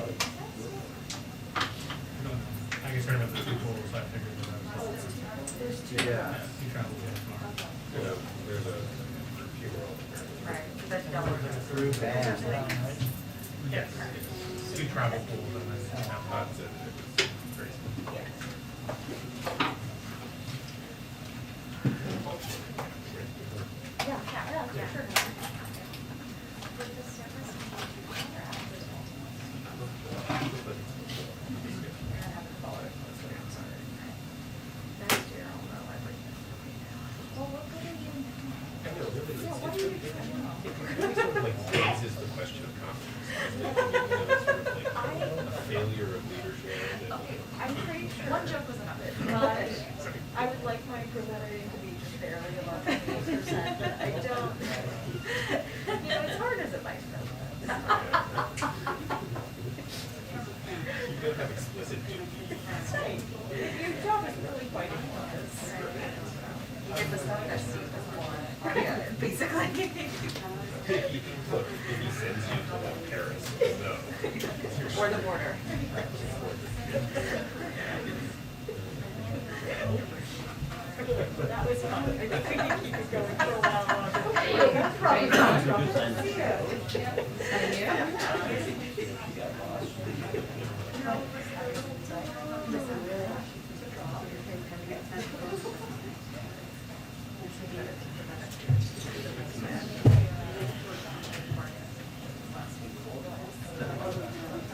I guess remember the two totals, so I figured that was. There's two. Yeah. He traveled tomorrow. There's a funeral. Right, because that's double. Through band. Yes. Two travel pools and then. That's it. It was crazy. Yes. Yeah, sure. This is the question of confidence. A failure of leadership. I'm pretty sure. One joke was enough. I would like my approval rating to be just barely above 50%, but I don't. It's hard as a vice president. You don't have explicit duties. Your job is really quite enormous. You get the stuff that seat as one. Yeah, basically. Look, if he sends you to Paris, no. Or the border. That was fun. I think we can keep it going for a while longer. That's probably not trouble.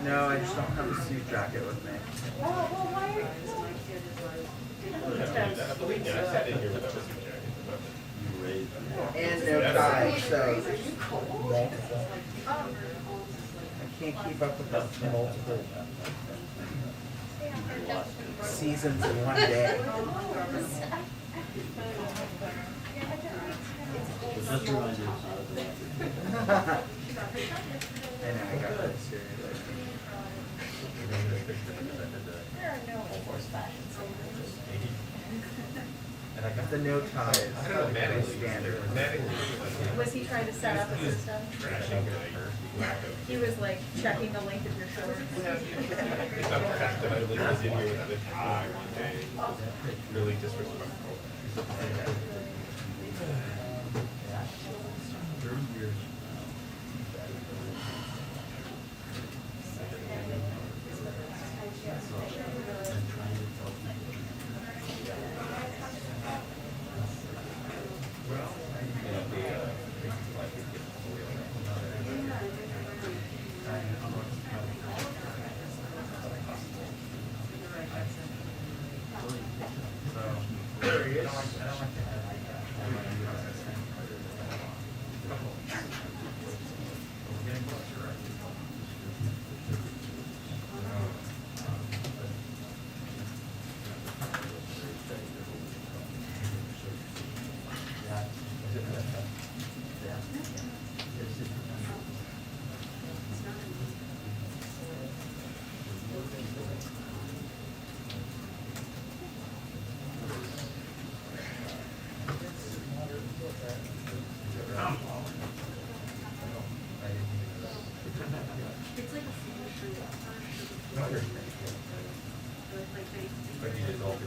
No, I just don't have a suit jacket with me. Oh, well, why are you? I believe that. I sat in here without a suit jacket. And no tie, so I can't keep up with the multiple seasons in one day. I know, I got that serious. There are no horse fashion savers. And I got The no ties, I don't know, Mattingly. standard. Mattingly Was he trying to set up a system? trashing the lack of. He was like checking the length of your shorts. It's not the fact that I literally was in here without a tie one day. It was really disrespectful. But he did all the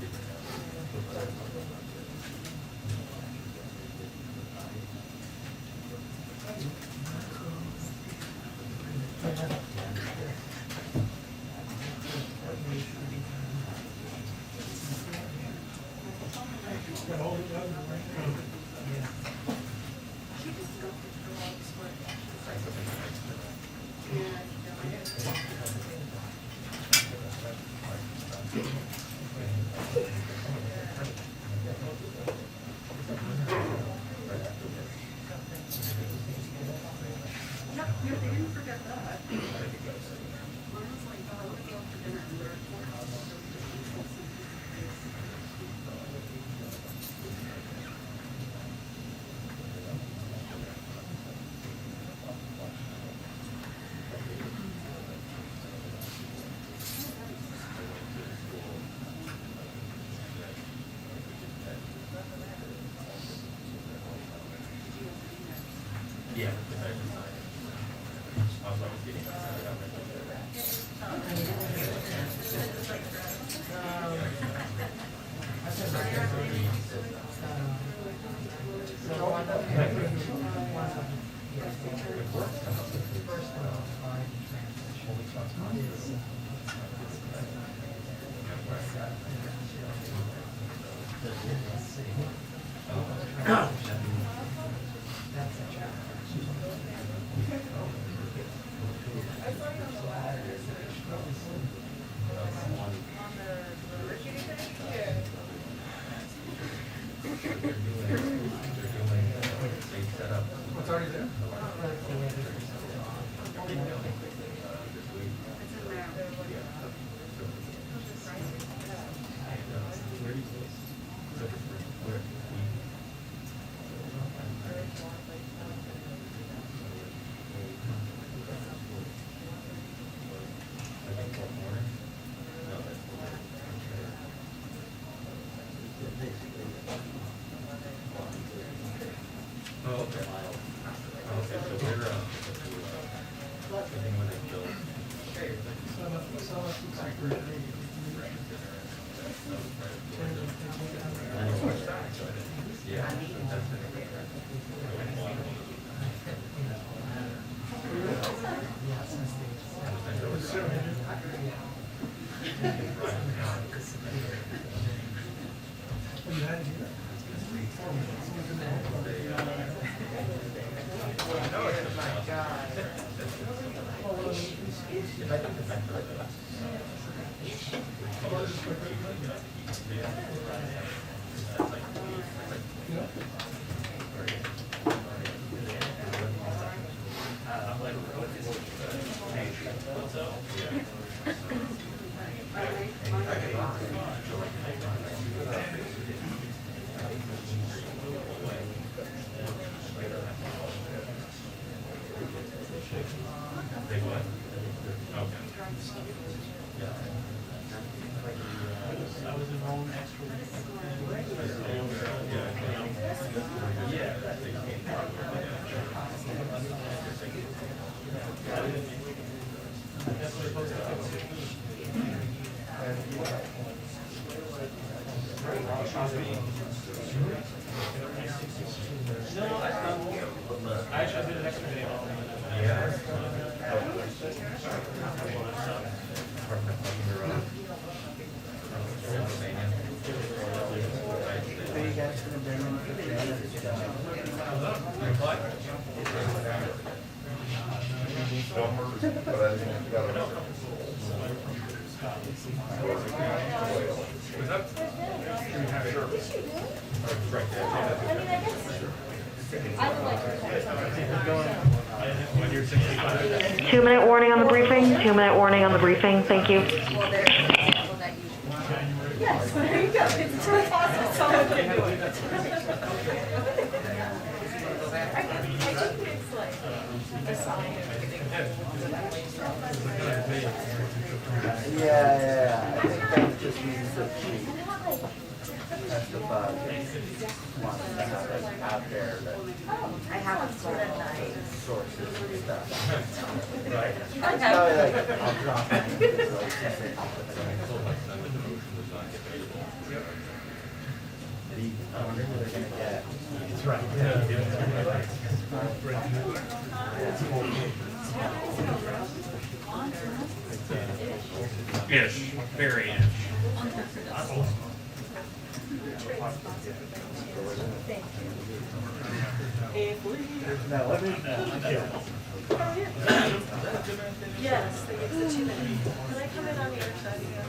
Yeah. What's already there? Oh, okay. Okay, so we're, I think when they built. Yeah, that's I actually did an extra video. Are you guys gonna bring in the Was that? I would like to. When you're 65. 2-minute warning on the briefing. 2-minute warning on the briefing. Thank you. Yes, there you go. It's really awesome. Someone can do it. I think it's like a sign of getting. Yeah. I think that just means that she has the bug. Wants to have it out there that I haven't seen that night. sources and stuff. Right. It's probably like, I'll drop it. It's like something. I wonder who they're gonna get. That's right. Ish, very ish. No, let me. Yes, they give the 2 minutes. Can I come in on the other side again?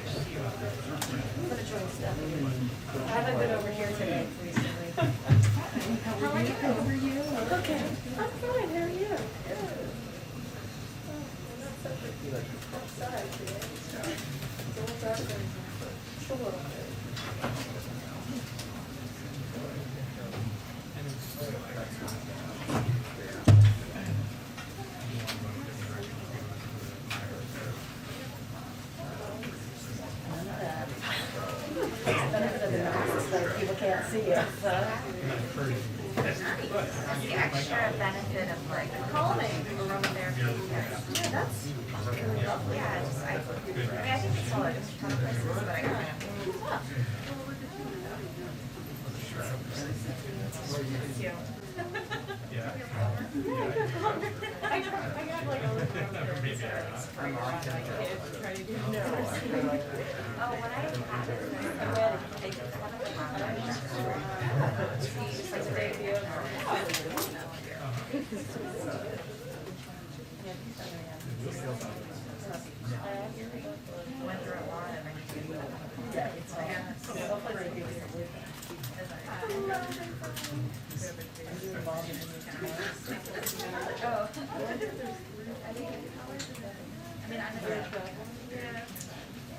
I'm gonna join Stephanie. I haven't been over here today recently. How are you? Over you? Okay. I'm fine. How are you? Good. Oh, I'm not such a tough side today. It's a little darker. It's a little bit. People can't see it, so. That's the extra benefit of like Calming. aromatherapy. Yeah, just, I think it's solid. It's one of the places that I kind of. Yeah. I got like a little Maybe I don't. spring on my kid trying to do Oh, when I had went through a lot and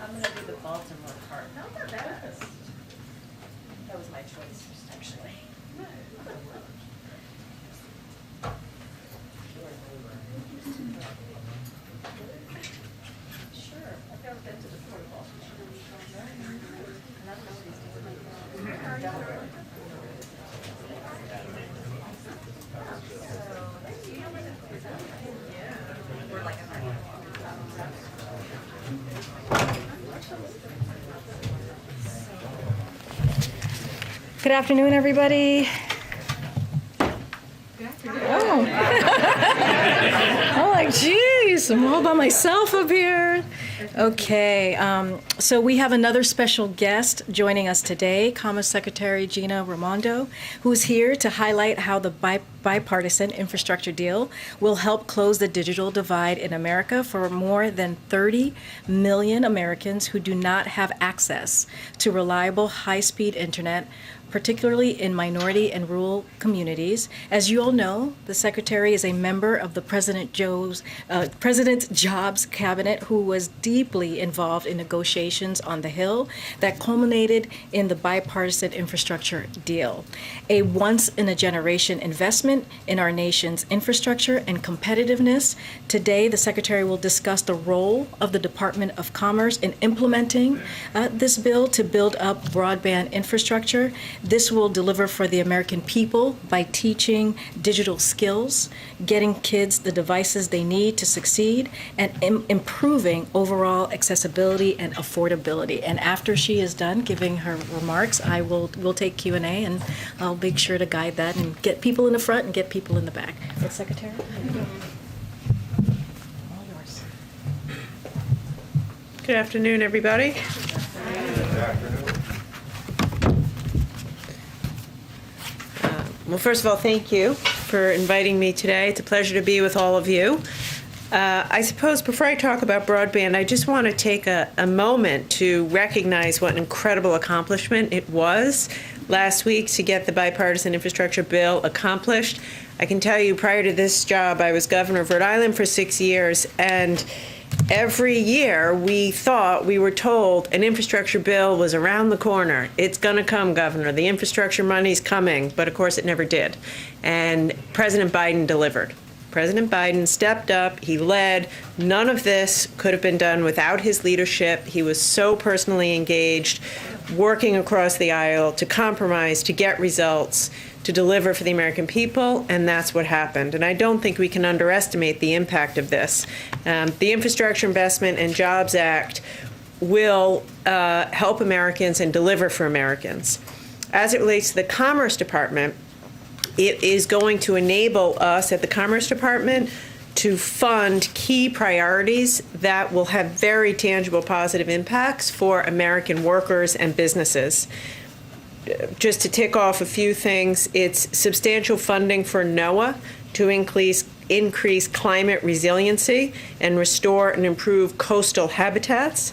I'm gonna do the Baltimore part. No, not bad. That was my choice, actually. Sure, I've never been to the Port of Baltimore. And I don't know what he's doing. Delaware. We're like a Good afternoon, everybody. Oh. I'm like, geez, I'm all by myself up here. Okay, so we have another special guest joining us today, Commerce Secretary Gina Raimondo, who's here to highlight how the bipartisan infrastructure deal will help close the digital divide in America for more than 30 million Americans who do not have access to reliable high-speed internet, particularly in minority and rural communities. As you all know, the Secretary is a member of the President Jobs Cabinet, who was deeply involved in negotiations on the Hill that culminated in the bipartisan infrastructure deal, a once-in-a-generation investment in our nation's infrastructure and competitiveness. Today, the Secretary will discuss the role of the Department of Commerce in implementing this bill to build up broadband infrastructure. This will deliver for the American people by teaching digital skills, getting kids the devices they need to succeed, and improving overall accessibility and affordability. And after she is done giving her remarks, we'll take Q&A, and I'll make sure to guide that and get people in the front and get people in the back. Yes, Secretary? All yours. Good afternoon, everybody. Well, first of all, thank you for inviting me today. It's a pleasure to be with all of you. I suppose before I talk about broadband, I just want to take a moment to recognize what an incredible accomplishment it was last week to get the bipartisan infrastructure bill accomplished. I can tell you, prior to this job, I was governor of Rhode Island for 6 years, and every year we were told an infrastructure bill was around the corner. It's going to come, Governor. The infrastructure money's coming. But of course it never did. And President Biden delivered. President Biden stepped up. He led. None of this could have been done without his leadership. He was so personally engaged, working across the aisle to compromise, to get results, to deliver for the American people, and that's what happened. And I don't think we can underestimate the impact of this. The Infrastructure Investment and Jobs Act will help Americans and deliver for Americans. As it relates to the Commerce Department, it is going to enable us at the Commerce Department to fund key priorities that will have very tangible positive impacts for American workers and businesses. Just to tick off a few things, it's substantial funding for NOAA to increase climate resiliency and restore and improve coastal habitats.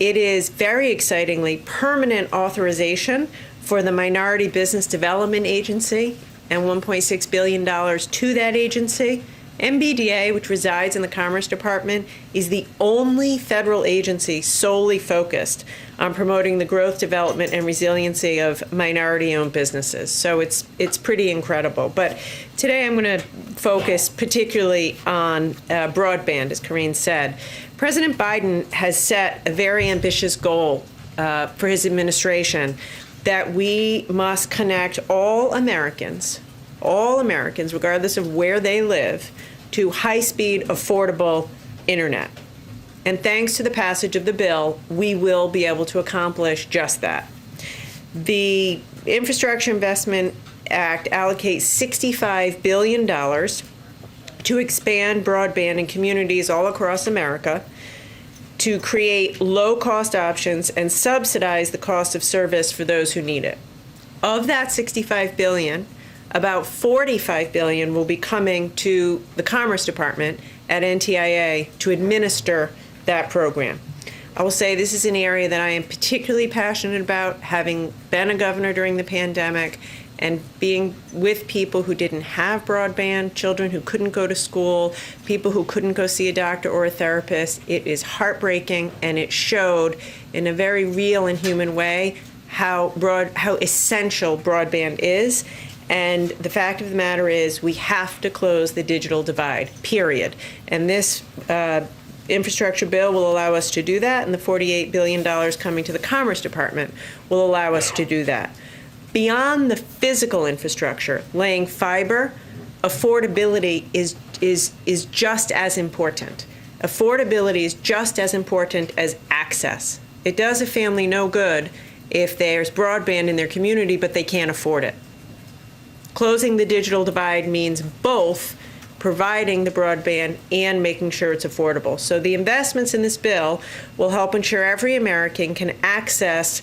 It is, very excitingly, permanent authorization for the Minority Business Development Agency and $1.6 billion to that agency. MBDA, which resides in the Commerce Department, is the only federal agency solely focused on promoting the growth, development, and resiliency of minority-owned businesses. So it's pretty incredible. But today I'm going to focus particularly on broadband, as Karine said. President Biden has set a very ambitious goal for his administration that we must connect all Americans, regardless of where they live, to high-speed, affordable internet. And thanks to the passage of the bill, we will be able to accomplish just that. The Infrastructure Investment Act allocates $65 billion to expand broadband in communities all across America, to create low-cost options and subsidize the cost of service for those who need it. Of that $65 billion, about $45 billion will be coming to the Commerce Department at NTIA to administer that program. I will say this is an area that I am particularly passionate about, having been a governor during the pandemic and being with people who didn't have broadband, children who couldn't go to school, people who couldn't go see a doctor or a therapist. It is heartbreaking, and it showed in a very real and human way how essential broadband is. And the fact of the matter is we have to close the digital divide, period. And this infrastructure bill will allow us to do that, and the $48 billion coming to the Commerce Department will allow us to do that. Beyond the physical infrastructure, laying fiber, affordability is just as important. Affordability is just as important as access. It does a family no good if there's broadband in their community but they can't afford it. Closing the digital divide means both providing the broadband and making sure it's affordable. So the investments in this bill will help ensure every American can access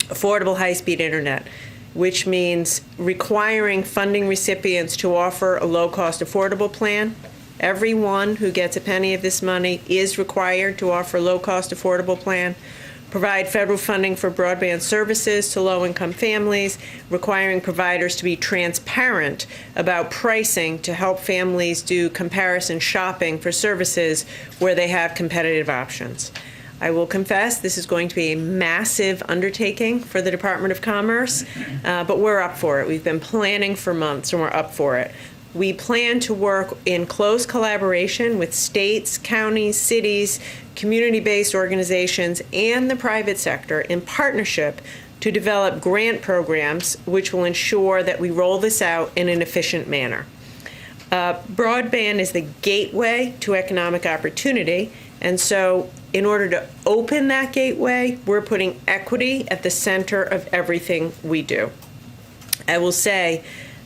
affordable high-speed internet, which means requiring funding recipients to offer a low-cost affordable plan. Everyone who gets a penny of this money is required to offer a low-cost affordable plan. Provide federal funding for broadband services to low-income families, requiring providers to be transparent about pricing to help families do comparison shopping for services where they have competitive options. I will confess this is going to be a massive undertaking for the Department of Commerce, but we're up for it. We've been planning for months, and we're up for it. We plan to work in close collaboration with states, counties, cities, community-based organizations, and the private sector in partnership to develop grant programs which will ensure that we roll this out in an efficient manner. Broadband is the gateway to economic opportunity, and so in order to open that gateway, we're putting equity at the center of everything we do. I will say,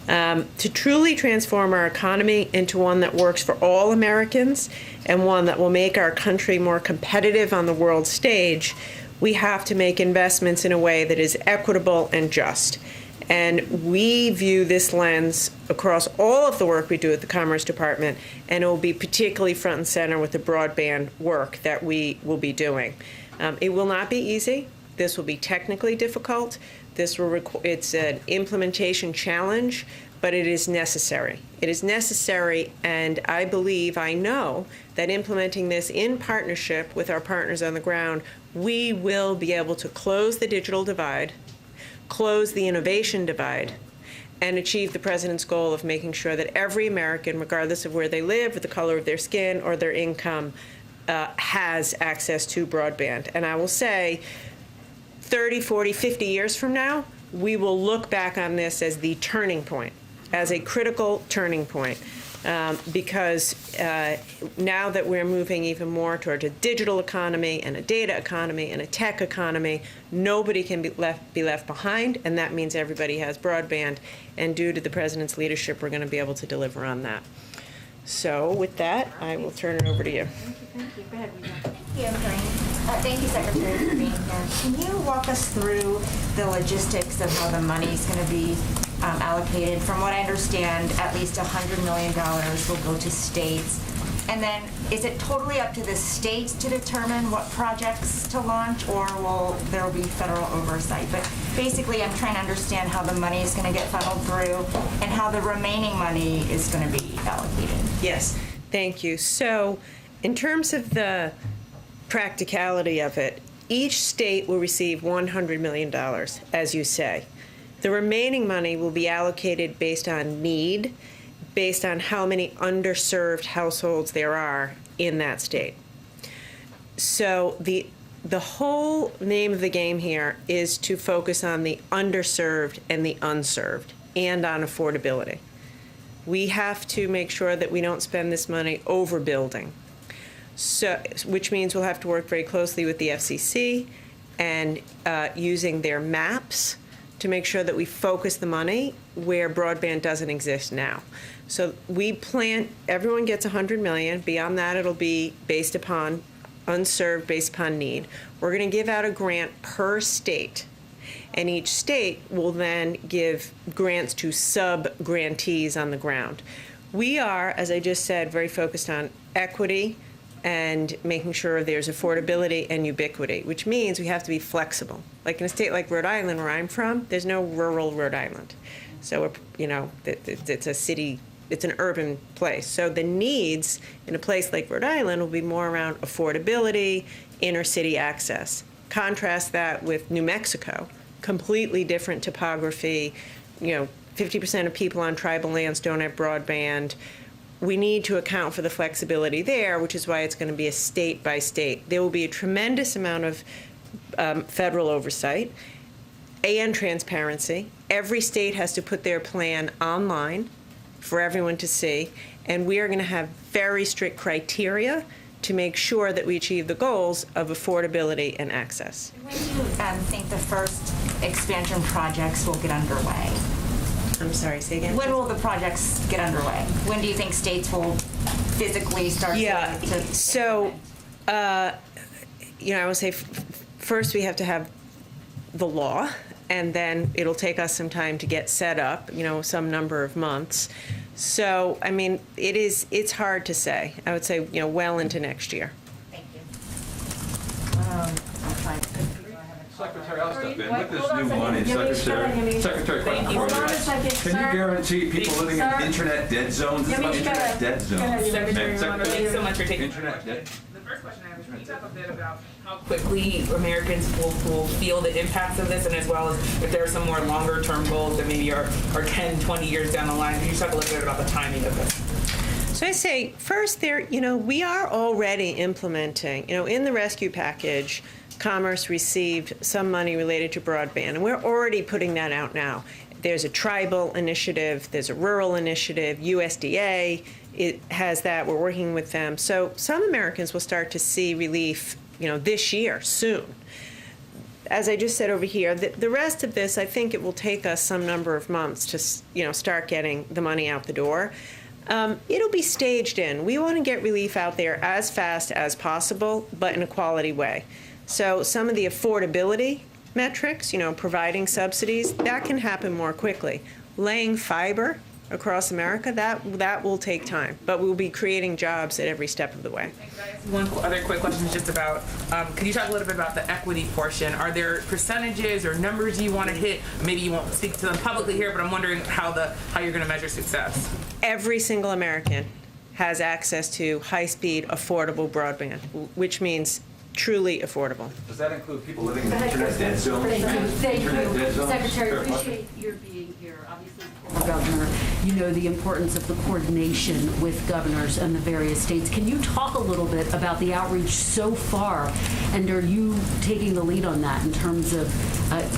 to truly transform our economy into one that works for all Americans and one that will make our country more competitive on the world stage, we have to make investments in a way that is equitable and just. And we view this lens across all of the work we do at the Commerce Department, and it will be particularly front and center with the broadband work that we will be doing. It will not be easy. This will be technically difficult. It's an implementation challenge, but it is necessary. It is necessary, and I know that implementing this in partnership with our partners on the ground, we will be able to close the digital divide, close the innovation divide, and achieve the President's goal of making sure that every American, regardless of where they live, or the color of their skin, or their income, has access to broadband. And I will say, 30, 40, 50 years from now, we will look back on this as the turning point, as a critical turning point, because now that we're moving even more toward a digital economy and a data economy and a tech economy, nobody can be left behind, and that means everybody has broadband. And due to the President's leadership, we're going to be able to deliver on that. So with that, I will turn it over to you. Thank you. Go ahead, Rita. Thank you, Karine. Thank you, Secretary, for being here. Can you walk us through the logistics of how the money is going to be allocated? From what I understand, at least $100 million will go to states. And then is it totally up to the states to determine what projects to launch, or will there be federal oversight? But basically, I'm trying to understand how the money is going to get funneled through and how the remaining money is going to be allocated. Yes, thank you. So in terms of the practicality of it, each state will receive $100 million, as you say. The remaining money will be allocated based on need, based on how many underserved households there are in that state. So the whole name of the game here is to focus on the underserved and the unserved, and on affordability. We have to make sure that we don't spend this money overbuilding. So, which means we'll have to work very closely with the FCC and using their maps to make sure that we focus the money where broadband doesn't exist now. So we plan, everyone gets 100 million. Beyond that, it'll be based upon unserved, based upon need. We're going to give out a grant per state, and each state will then give grants to sub-grantees on the ground. We are, as I just said, very focused on equity and making sure there's affordability and ubiquity, which means we have to be flexible. Like in a state like Rhode Island, where I'm from, there's no rural Rhode Island. So, you know, it's a city, it's an urban place. So the needs in a place like Rhode Island will be more around affordability, inner city access. Contrast that with New Mexico, completely different topography. You know, 50% of people on tribal lands don't have broadband. We need to account for the flexibility there, which is why it's going to be a state by state. There will be a tremendous amount of federal oversight and transparency. Every state has to put their plan online for everyone to see, and we are going to have very strict criteria to make sure that we achieve the goals of affordability and access. When do you think the first expansion projects will get underway? I'm sorry, say again? When will the projects get underway? When do you think states will physically start to So, you know, I would say first we have to have the law, and then it'll take us some time to get set up, you know, some number of months. So, I mean, it's hard to say. I would say, you know, well into next year. Thank you. I'm trying to Secretary, I'll step in. With this new money, Secretary, question Hold on a for you. second, Can sir. you guarantee people living in Sir. internet dead zones? This is Give about me internet shut dead up. zones. Secretary, Secretary, thanks so much for taking my internet question. dead. The first question I have is, can you talk a bit about how quickly Americans will feel the impacts of this, and as well as if there are some more longer term goals that maybe are 10, 20 years down the line? Can you talk a little bit about the timing of this? So I say, first, you know, we are already implementing, you know, in the rescue package, Commerce received some money related to broadband, and we're already putting that out now. There's a tribal initiative, there's a rural initiative, USDA it has that, we're working with them. So some Americans will start to see relief, you know, this year, soon. As I just said over here, the rest of this, I think it will take us some number of months to, you know, start getting the money out the door. It'll be staged in. We want to get relief out there as fast as possible, but in a quality way. So some of the affordability metrics, you know, providing subsidies, that can happen more quickly. Laying fiber across America, that will take time, but we'll be creating jobs at every step of the way. One other quick question is just about, can you talk a little bit about the equity portion? Are there percentages or numbers you want to hit? Maybe you won't speak to them publicly here, but I'm wondering how you're going to measure success. Every single American has access to high-speed, affordable broadband, which means truly affordable. Does that include people living in internet dead zones? Thank Internet dead you, zones? Secretary. Fair Appreciate your being here. Obviously, as former governor, you know the importance of the coordination with governors and the various states. Can you talk a little bit about the outreach so far, and are you taking the lead on that in terms of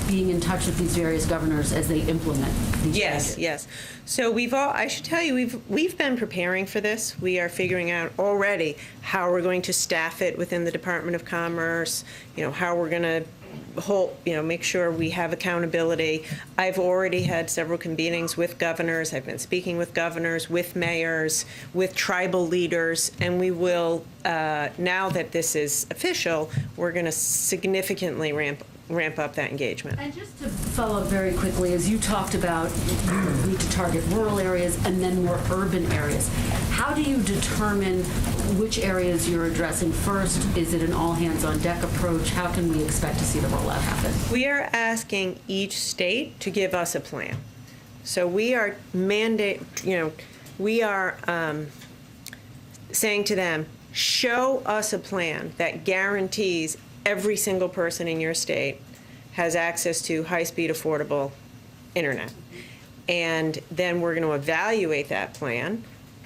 being in touch with these various governors as they implement these changes? Yes. So I should tell you, we've been preparing for this. We are figuring out already how we're going to staff it within the Department of Commerce, you know, how we're going to make sure we have accountability. I've already had several convenings with governors. I've been speaking with governors, with mayors, with tribal leaders, and we will, now that this is official, we're going to significantly ramp up that engagement. And just to follow up very quickly, as you talked about, you need to target rural areas and then more urban areas. How do you determine which areas you're addressing first? Is it an all-hands-on-deck approach? How can we expect to see the rollout happen? We are asking each state to give us a plan. So we are saying to them, show us a plan that guarantees every single person in your state has access to high-speed, affordable internet. And then we're going to evaluate that plan,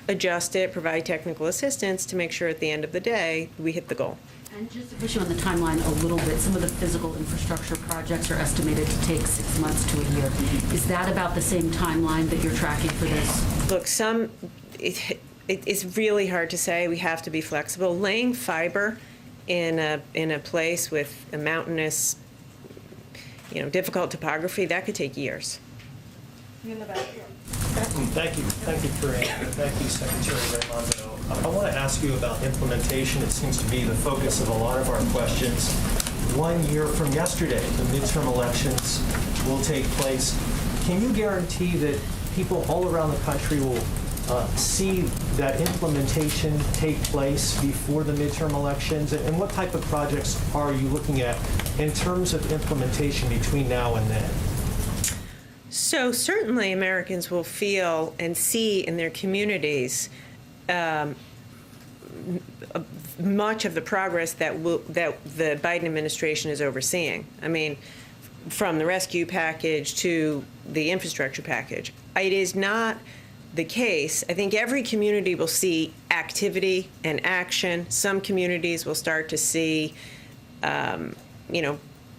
adjust it, provide technical assistance to make sure at the end of the day we hit the goal. And just to push you on the timeline a little bit, some of the physical infrastructure projects are estimated to take 6 months to a year. Is that about the same timeline that you're tracking for this? Look, it's really hard to say. We have to be flexible. Laying fiber in a place with a mountainous, difficult topography, that could take years. You in the back. Thank you, Karine, and thank you, Secretary Raimondo. I want to ask you about implementation. It seems to be the focus of a lot of our questions. 1 year from yesterday, the midterm elections will take place. Can you guarantee that people all around the country will see that implementation take place before the midterm elections? And what type of projects are you looking at in terms of implementation between now and then? So certainly Americans will feel and see in their communities much of the progress that the Biden administration is overseeing. I mean, from the rescue package to the infrastructure package. It is not the case. I think every community will see activity and action. Some communities will start to see,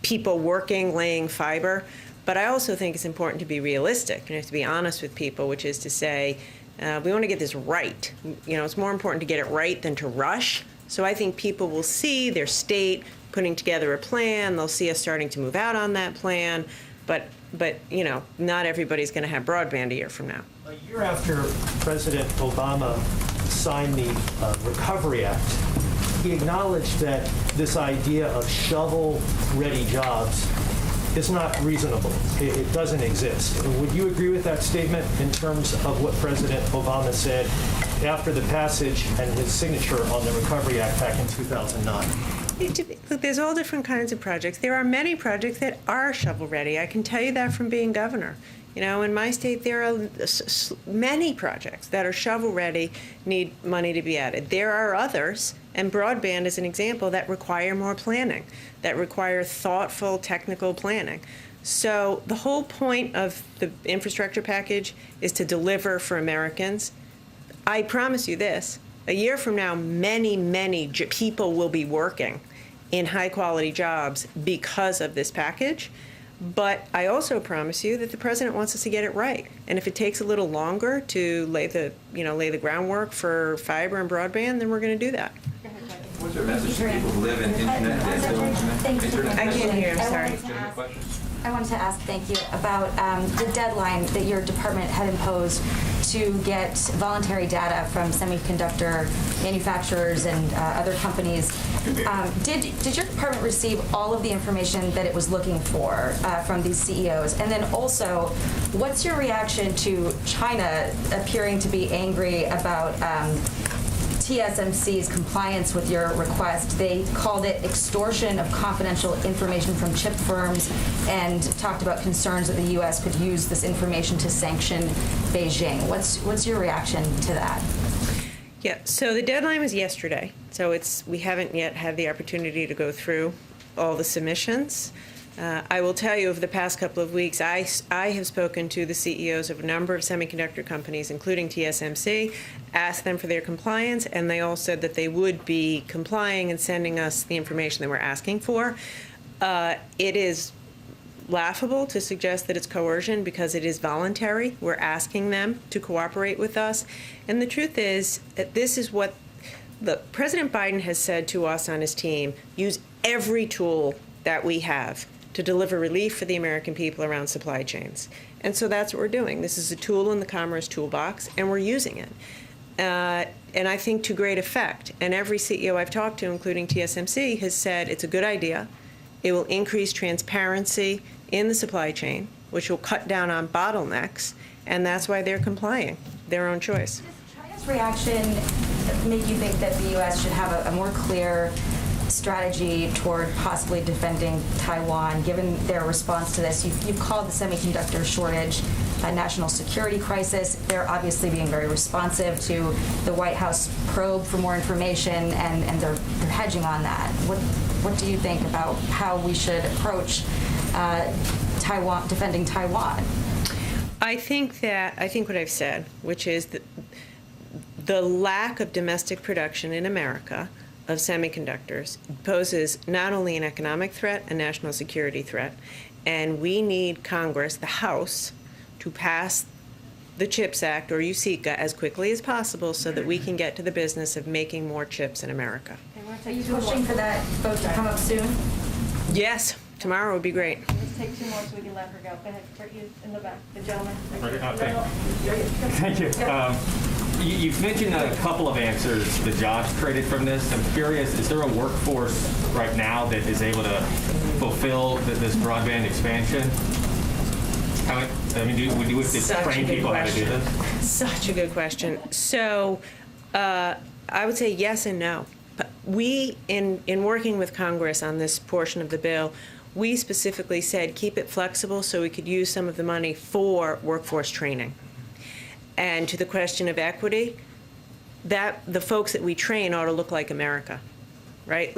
people working, laying fiber. But I also think it's important to be realistic and you have to be honest with people, which is to say, we want to get this right. It's more important to get it right than to rush. So I think people will see their state putting together a plan. They'll see us starting to move out on that plan. But not everybody's going to have broadband a year from now. A year after President Obama signed the Recovery Act, he acknowledged that this idea of shovel-ready jobs is not reasonable. It doesn't exist. Would you agree with that statement in terms of what President Obama said after the passage and his signature on the Recovery Act back in 2009? Look, there's all different kinds of projects. There are many projects that are shovel-ready. I can tell you that from being governor. In my state, there are many projects that are shovel-ready, need money to be added. There are others, and broadband is an example, that require more planning, that require thoughtful technical planning. So the whole point of the infrastructure package is to deliver for Americans. I promise you this, a year from now, many people will be working in high-quality jobs because of this package. But I also promise you that the president wants us to get it right. And if it takes a little longer to lay the groundwork for fiber and broadband, then we're going to do that. What's your message to people who live in internet? I can't hear, I'm sorry. Questions? I wanted to ask, thank you, about the deadline that your department had imposed to get voluntary data from semiconductor manufacturers and other companies. Did your department receive all of the information that it was looking for from these CEOs? And then also, what's your reaction to China appearing to be angry about TSMC's compliance with your request? They called it extortion of confidential information from chip firms and talked about concerns that the U.S. could use this information to sanction Beijing. What's your reaction to that? Yeah, so the deadline was yesterday. So we haven't yet had the opportunity to go through all the submissions. I will tell you, over the past couple of weeks, I have spoken to the CEOs of a number of semiconductor companies, including TSMC, asked them for their compliance, and they all said that they would be complying and sending us the information that we're asking for. It is laughable to suggest that it's coercion because it is voluntary. We're asking them to cooperate with us. And the truth is that this is what President Biden has said to us on his team: use every tool that we have to deliver relief for the American people around supply chains. And so that's what we're doing. This is a tool in the Commerce toolbox, and we're using it. And I think to great effect. And every CEO I've talked to, including TSMC, has said it's a good idea. It will increase transparency in the supply chain, which will cut down on bottlenecks, and that's why they're complying. Their own choice. Does China's reaction make you think that the U.S. should have a more clear strategy toward possibly defending Taiwan, given their response to this? You've called the semiconductor shortage a national security crisis. They're obviously being very responsive to the White House probe for more information, and they're hedging on that. What do you think about how we should approach Taiwan, defending Taiwan? I think what I've said, which is that the lack of domestic production in America of semiconductors poses not only an economic threat, a national security threat, and we need Congress, the House, to pass the CHIPS Act, or USICA, as quickly as possible so that we can get to the business of making more chips in America. Are you pushing for that vote to come up soon? Yes, tomorrow would be great. Let's take 2 more so we can let her go. Go ahead, right you in the back, the gentleman. Thank you. You've mentioned a couple of answers, the jobs created from this. I'm curious, is there a workforce right now that is able to fulfill this broadband expansion? Would you have to train people how to do this? Such a good question. So I would say yes and no. But we, in working with Congress on this portion of the bill, we specifically said keep it flexible so we could use some of the money for workforce training. And to the question of equity, that the folks that we train ought to look like America, right?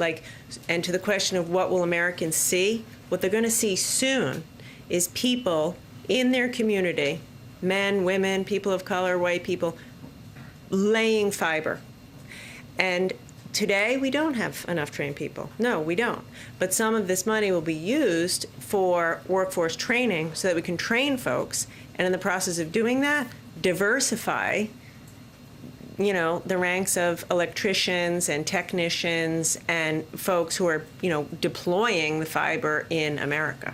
And to the question of what will Americans see, what they're going to see soon is people in their community, men, women, people of color, white people, laying fiber. And today, we don't have enough trained people. No, we don't. But some of this money will be used for workforce training so that we can train folks, and in the process of doing that, diversify, the ranks of electricians and technicians and folks who are, deploying the fiber in America.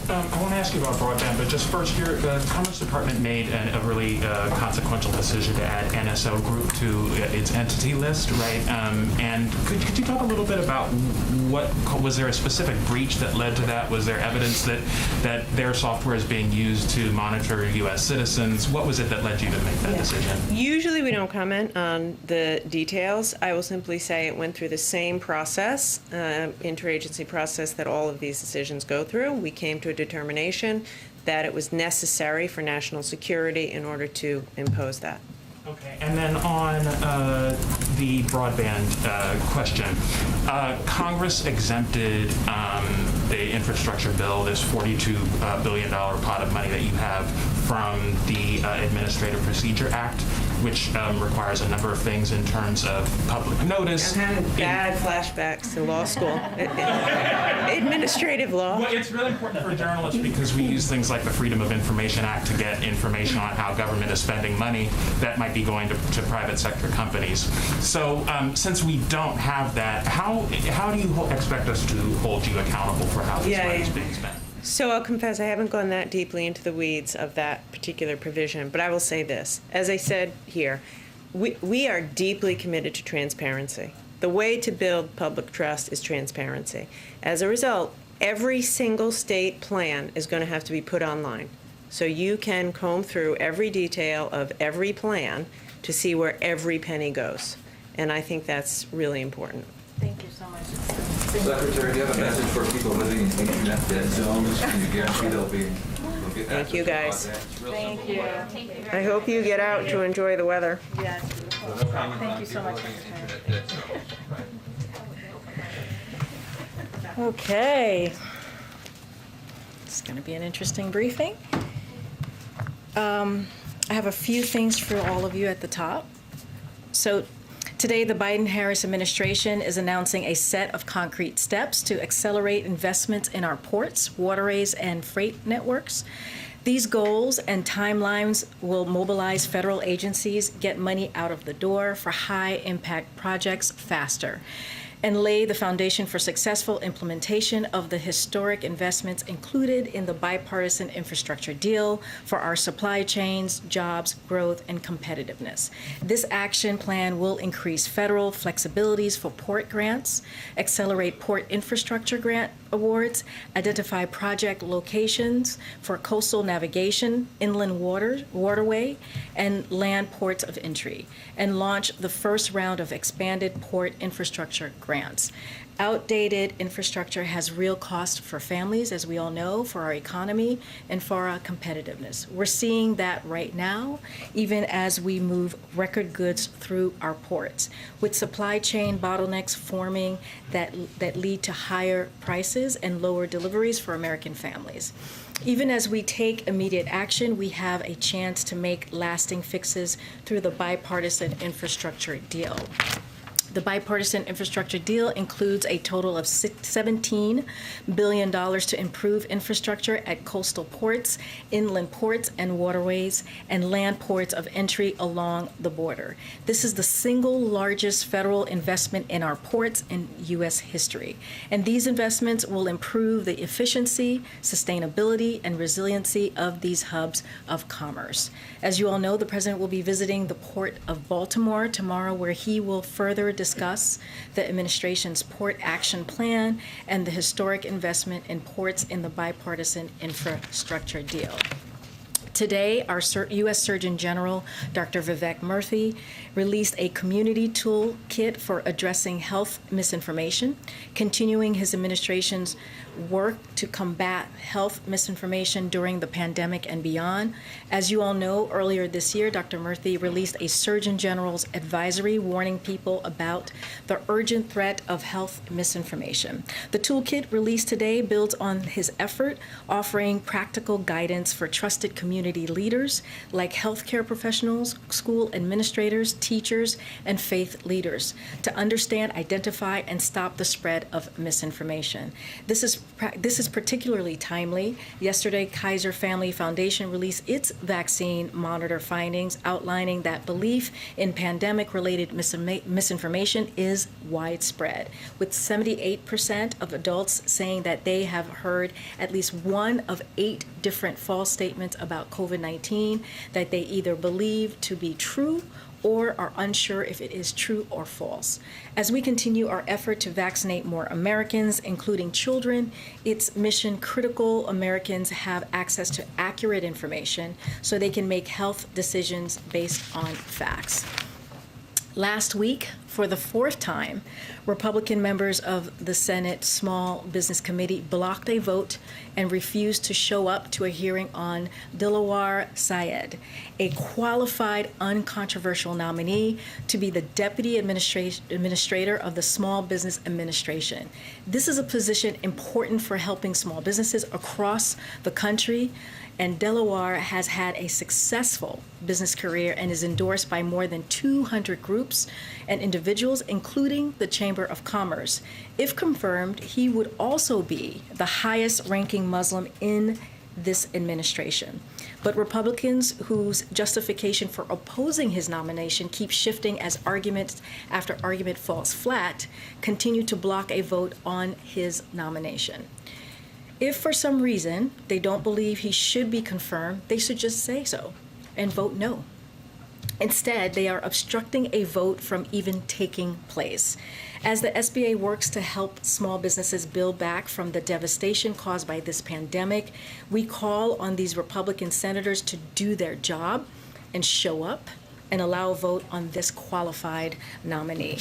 I want to ask you about broadband, but just first, the Commerce Department made a really consequential decision to add NSO Group to its entity list, right? And could you talk a little bit about was there a specific breach that led to that? Was there evidence that their software is being used to monitor U.S. citizens? What was it that led you to make that decision? Usually we don't comment on the details. I will simply say it went through the same process, interagency process that all of these decisions go through. We came to a determination that it was necessary for national security in order to impose that. Okay, and then on the broadband question, Congress exempted the infrastructure bill, this $42 billion pot of money that you have, from the Administrative Procedure Act, which requires a number of things in terms of public notice. I'm having bad flashbacks to law school. Administrative law. Well, it's really important for journalists because we use things like the Freedom of Information Act to get information on how government is spending money that might be going to private sector companies. So since we don't have that, how do you expect us to hold you accountable for how this money is being spent? So I'll confess I haven't gone that deeply into the weeds of that particular provision, but I will say this. As I said here, we are deeply committed to transparency. The way to build public trust is transparency. As a result, every single state plan is going to have to be put online. So you can comb through every detail of every plan to see where every penny goes. And I think that's really important. Thank you so much. Secretary, do you have a message for people living in internet dead zones? Can you guarantee they'll get Thank you, guys. Thank you. I hope you get out to enjoy the weather. Yes. Thank you so much. Okay. It's going to be an interesting briefing. I have a few things for all of you at the top. So today, the Biden-Harris administration is announcing a set of concrete steps to accelerate investments in our ports, waterways, and freight networks. These goals and timelines will mobilize federal agencies, get money out of the door for high-impact projects faster, and lay the foundation for successful implementation of the historic investments included in the bipartisan infrastructure deal for our supply chains, jobs, growth, and competitiveness. This action plan will increase federal flexibilities for port grants, accelerate port infrastructure grant awards, identify project locations for coastal navigation, inland waterway, and land ports of entry, and launch the first round of expanded port infrastructure grants. Outdated infrastructure has real cost for families, as we all know, for our economy, and for our competitiveness. We're seeing that right now, even as we move record goods through our ports, with supply chain bottlenecks forming that lead to higher prices and lower deliveries for American families. Even as we take immediate action, we have a chance to make lasting fixes through the bipartisan infrastructure deal. The bipartisan infrastructure deal includes a total of $17 billion to improve infrastructure at coastal ports, inland ports and waterways, and land ports of entry along the border. This is the single largest federal investment in our ports in U.S. history. And these investments will improve the efficiency, sustainability, and resiliency of these hubs of commerce. As you all know, the President will be visiting the Port of Baltimore tomorrow, where he will further discuss the administration's Port Action Plan and the historic investment in ports in the bipartisan infrastructure deal. Today, our U.S. Surgeon General, Dr. Vivek Murthy, released a community toolkit for addressing health misinformation, continuing his administration's work to combat health misinformation during the pandemic and beyond. As you all know, earlier this year, Dr. Murthy released a Surgeon General's advisory warning people about the urgent threat of health misinformation. The toolkit released today builds on his effort, offering practical guidance for trusted community leaders like healthcare professionals, school administrators, teachers, and faith leaders to understand, identify, and stop the spread of misinformation. This is particularly timely. Yesterday, Kaiser Family Foundation released its vaccine monitor findings, outlining that belief in pandemic-related misinformation is widespread, with 78% of adults saying that they have heard at least one of 8 different false statements about COVID-19 that they either believe to be true or are unsure if it is true or false. As we continue our effort to vaccinate more Americans, including children, it's mission critical Americans have access to accurate information so they can make health decisions based on facts. Last week, for the 4th time, Republican members of the Senate Small Business Committee blocked a vote and refused to show up to a hearing on Dilawar Syed, a qualified, uncontroversial nominee to be the Deputy Administrator of the Small Business Administration. This is a position important for helping small businesses across the country, and Dilawar has had a successful business career and is endorsed by more than 200 groups and individuals, including the Chamber of Commerce. If confirmed, he would also be the highest-ranking Muslim in this administration. But Republicans, whose justification for opposing his nomination keeps shifting as argument after argument falls flat, continue to block a vote on his nomination. If for some reason they don't believe he should be confirmed, they should just say so and vote no. Instead, they are obstructing a vote from even taking place. As the SBA works to help small businesses build back from the devastation caused by this pandemic, we call on these Republican senators to do their job and show up and allow a vote on this qualified nominee.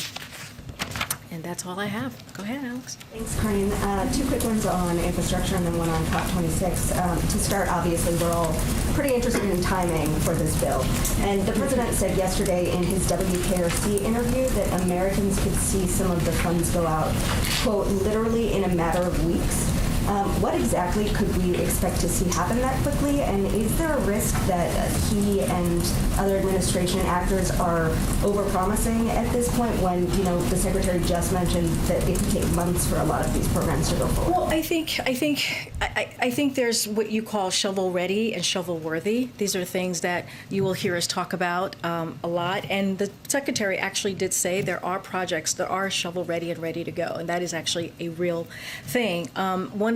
And that's all I have. Go ahead, Alex. Thanks, Karine. 2 quick ones on infrastructure and then one on COP26. To start, obviously, we're all pretty interested in timing for this bill. And the President said yesterday in his WKRC interview that Americans could see some of the funds go out, quote, literally in a matter of weeks. What exactly could we expect to see happen that quickly? And is there a risk that he and other administration actors are overpromising at this point when, you know, the Secretary just mentioned that it could take months for a lot of these programs to go forward? Well, I think there's what you call shovel-ready and shovel-worthy. These are things that you will hear us talk about a lot. And the Secretary actually did say there are projects that are shovel-ready and ready to go, and that is actually a real thing.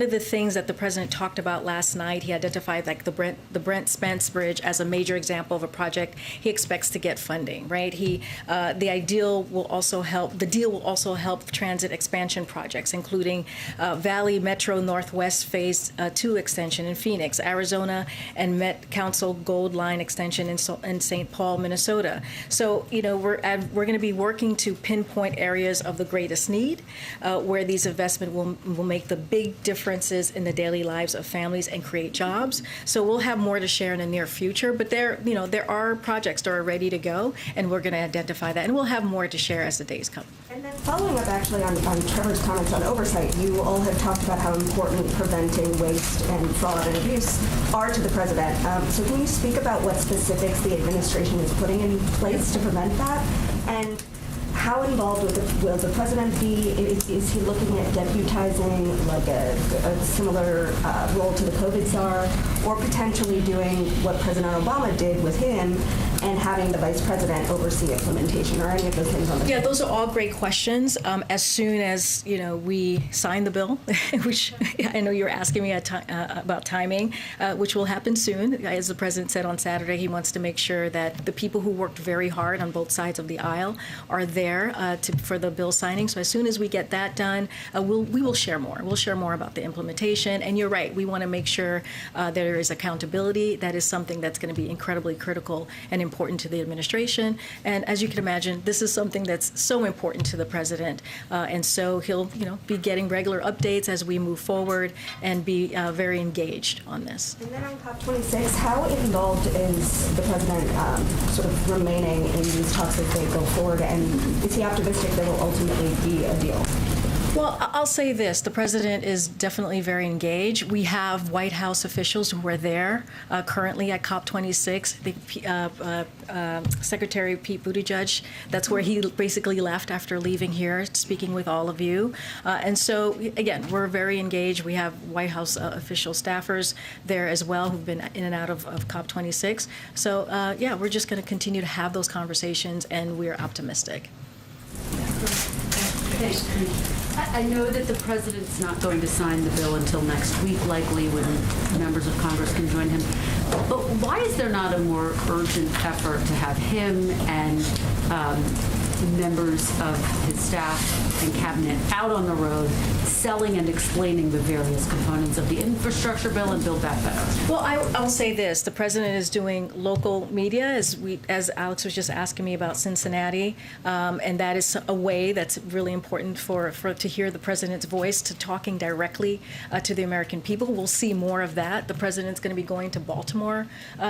One of the things that the President talked about last night, he identified like the Brent Spence Bridge as a major example of a project he expects to get funding, right? The deal will also help transit expansion projects, including Valley Metro Northwest Phase 2 extension in Phoenix, Arizona, and Met Council Gold Line extension in St. Paul, Minnesota. So, you know, we're going to be working to pinpoint areas of the greatest need where these investments will make the big differences in the daily lives of families and create jobs. So we'll have more to share in the near future, but there are projects that are ready to go, and we're going to identify that, and we'll have more to share as the days come. And then following up actually on Trevor's comments on oversight, you all have talked about how important preventing waste and fraud and abuse are to the President. So can you speak about what specifics the administration is putting in place to prevent that? And how involved will the president be? Is he looking at deputizing like a similar role to the COVID czar, or potentially doing what President Obama did with him and having the vice president oversee implementation, or any of those things on the Yeah, those are all great questions. As soon as we sign the bill, which I know you're asking me about timing, which will happen soon. As the president said on Saturday, he wants to make sure that the people who worked very hard on both sides of the aisle are there for the bill signing. So as soon as we get that done, we will share more. We'll share more about the implementation. And you're right, we want to make sure there is accountability. That is something that's going to be incredibly critical and important to the administration. And as you can imagine, this is something that's so important to the president. And so he'll be getting regular updates as we move forward and be very engaged on this. And then on COP26, how involved is the president sort of remaining in these talks as they go forward, and is he optimistic there will ultimately be a deal? Well, I'll say this. The president is definitely very engaged. We have White House officials who are there currently at COP26. Secretary Pete Buttigieg, that's where he basically left after leaving here, speaking with all of you. And so, again, we're very engaged. We have White House official staffers there as well who've been in and out of COP26. So, yeah, we're just going to continue to have those conversations, and we're optimistic. I know that the president's not going to sign the bill until next week, likely when members of Congress can join him. But why is there not a more urgent effort to have him and members of his staff and cabinet out on the road selling and explaining the various components of the infrastructure bill and Build Back Better? Well, I'll say this. The president is doing local media, as Alex was just asking me about Cincinnati, and that is a way that's really important for to hear the president's voice, to talking directly to the American people. We'll see more of that. The president's going to be going to Baltimore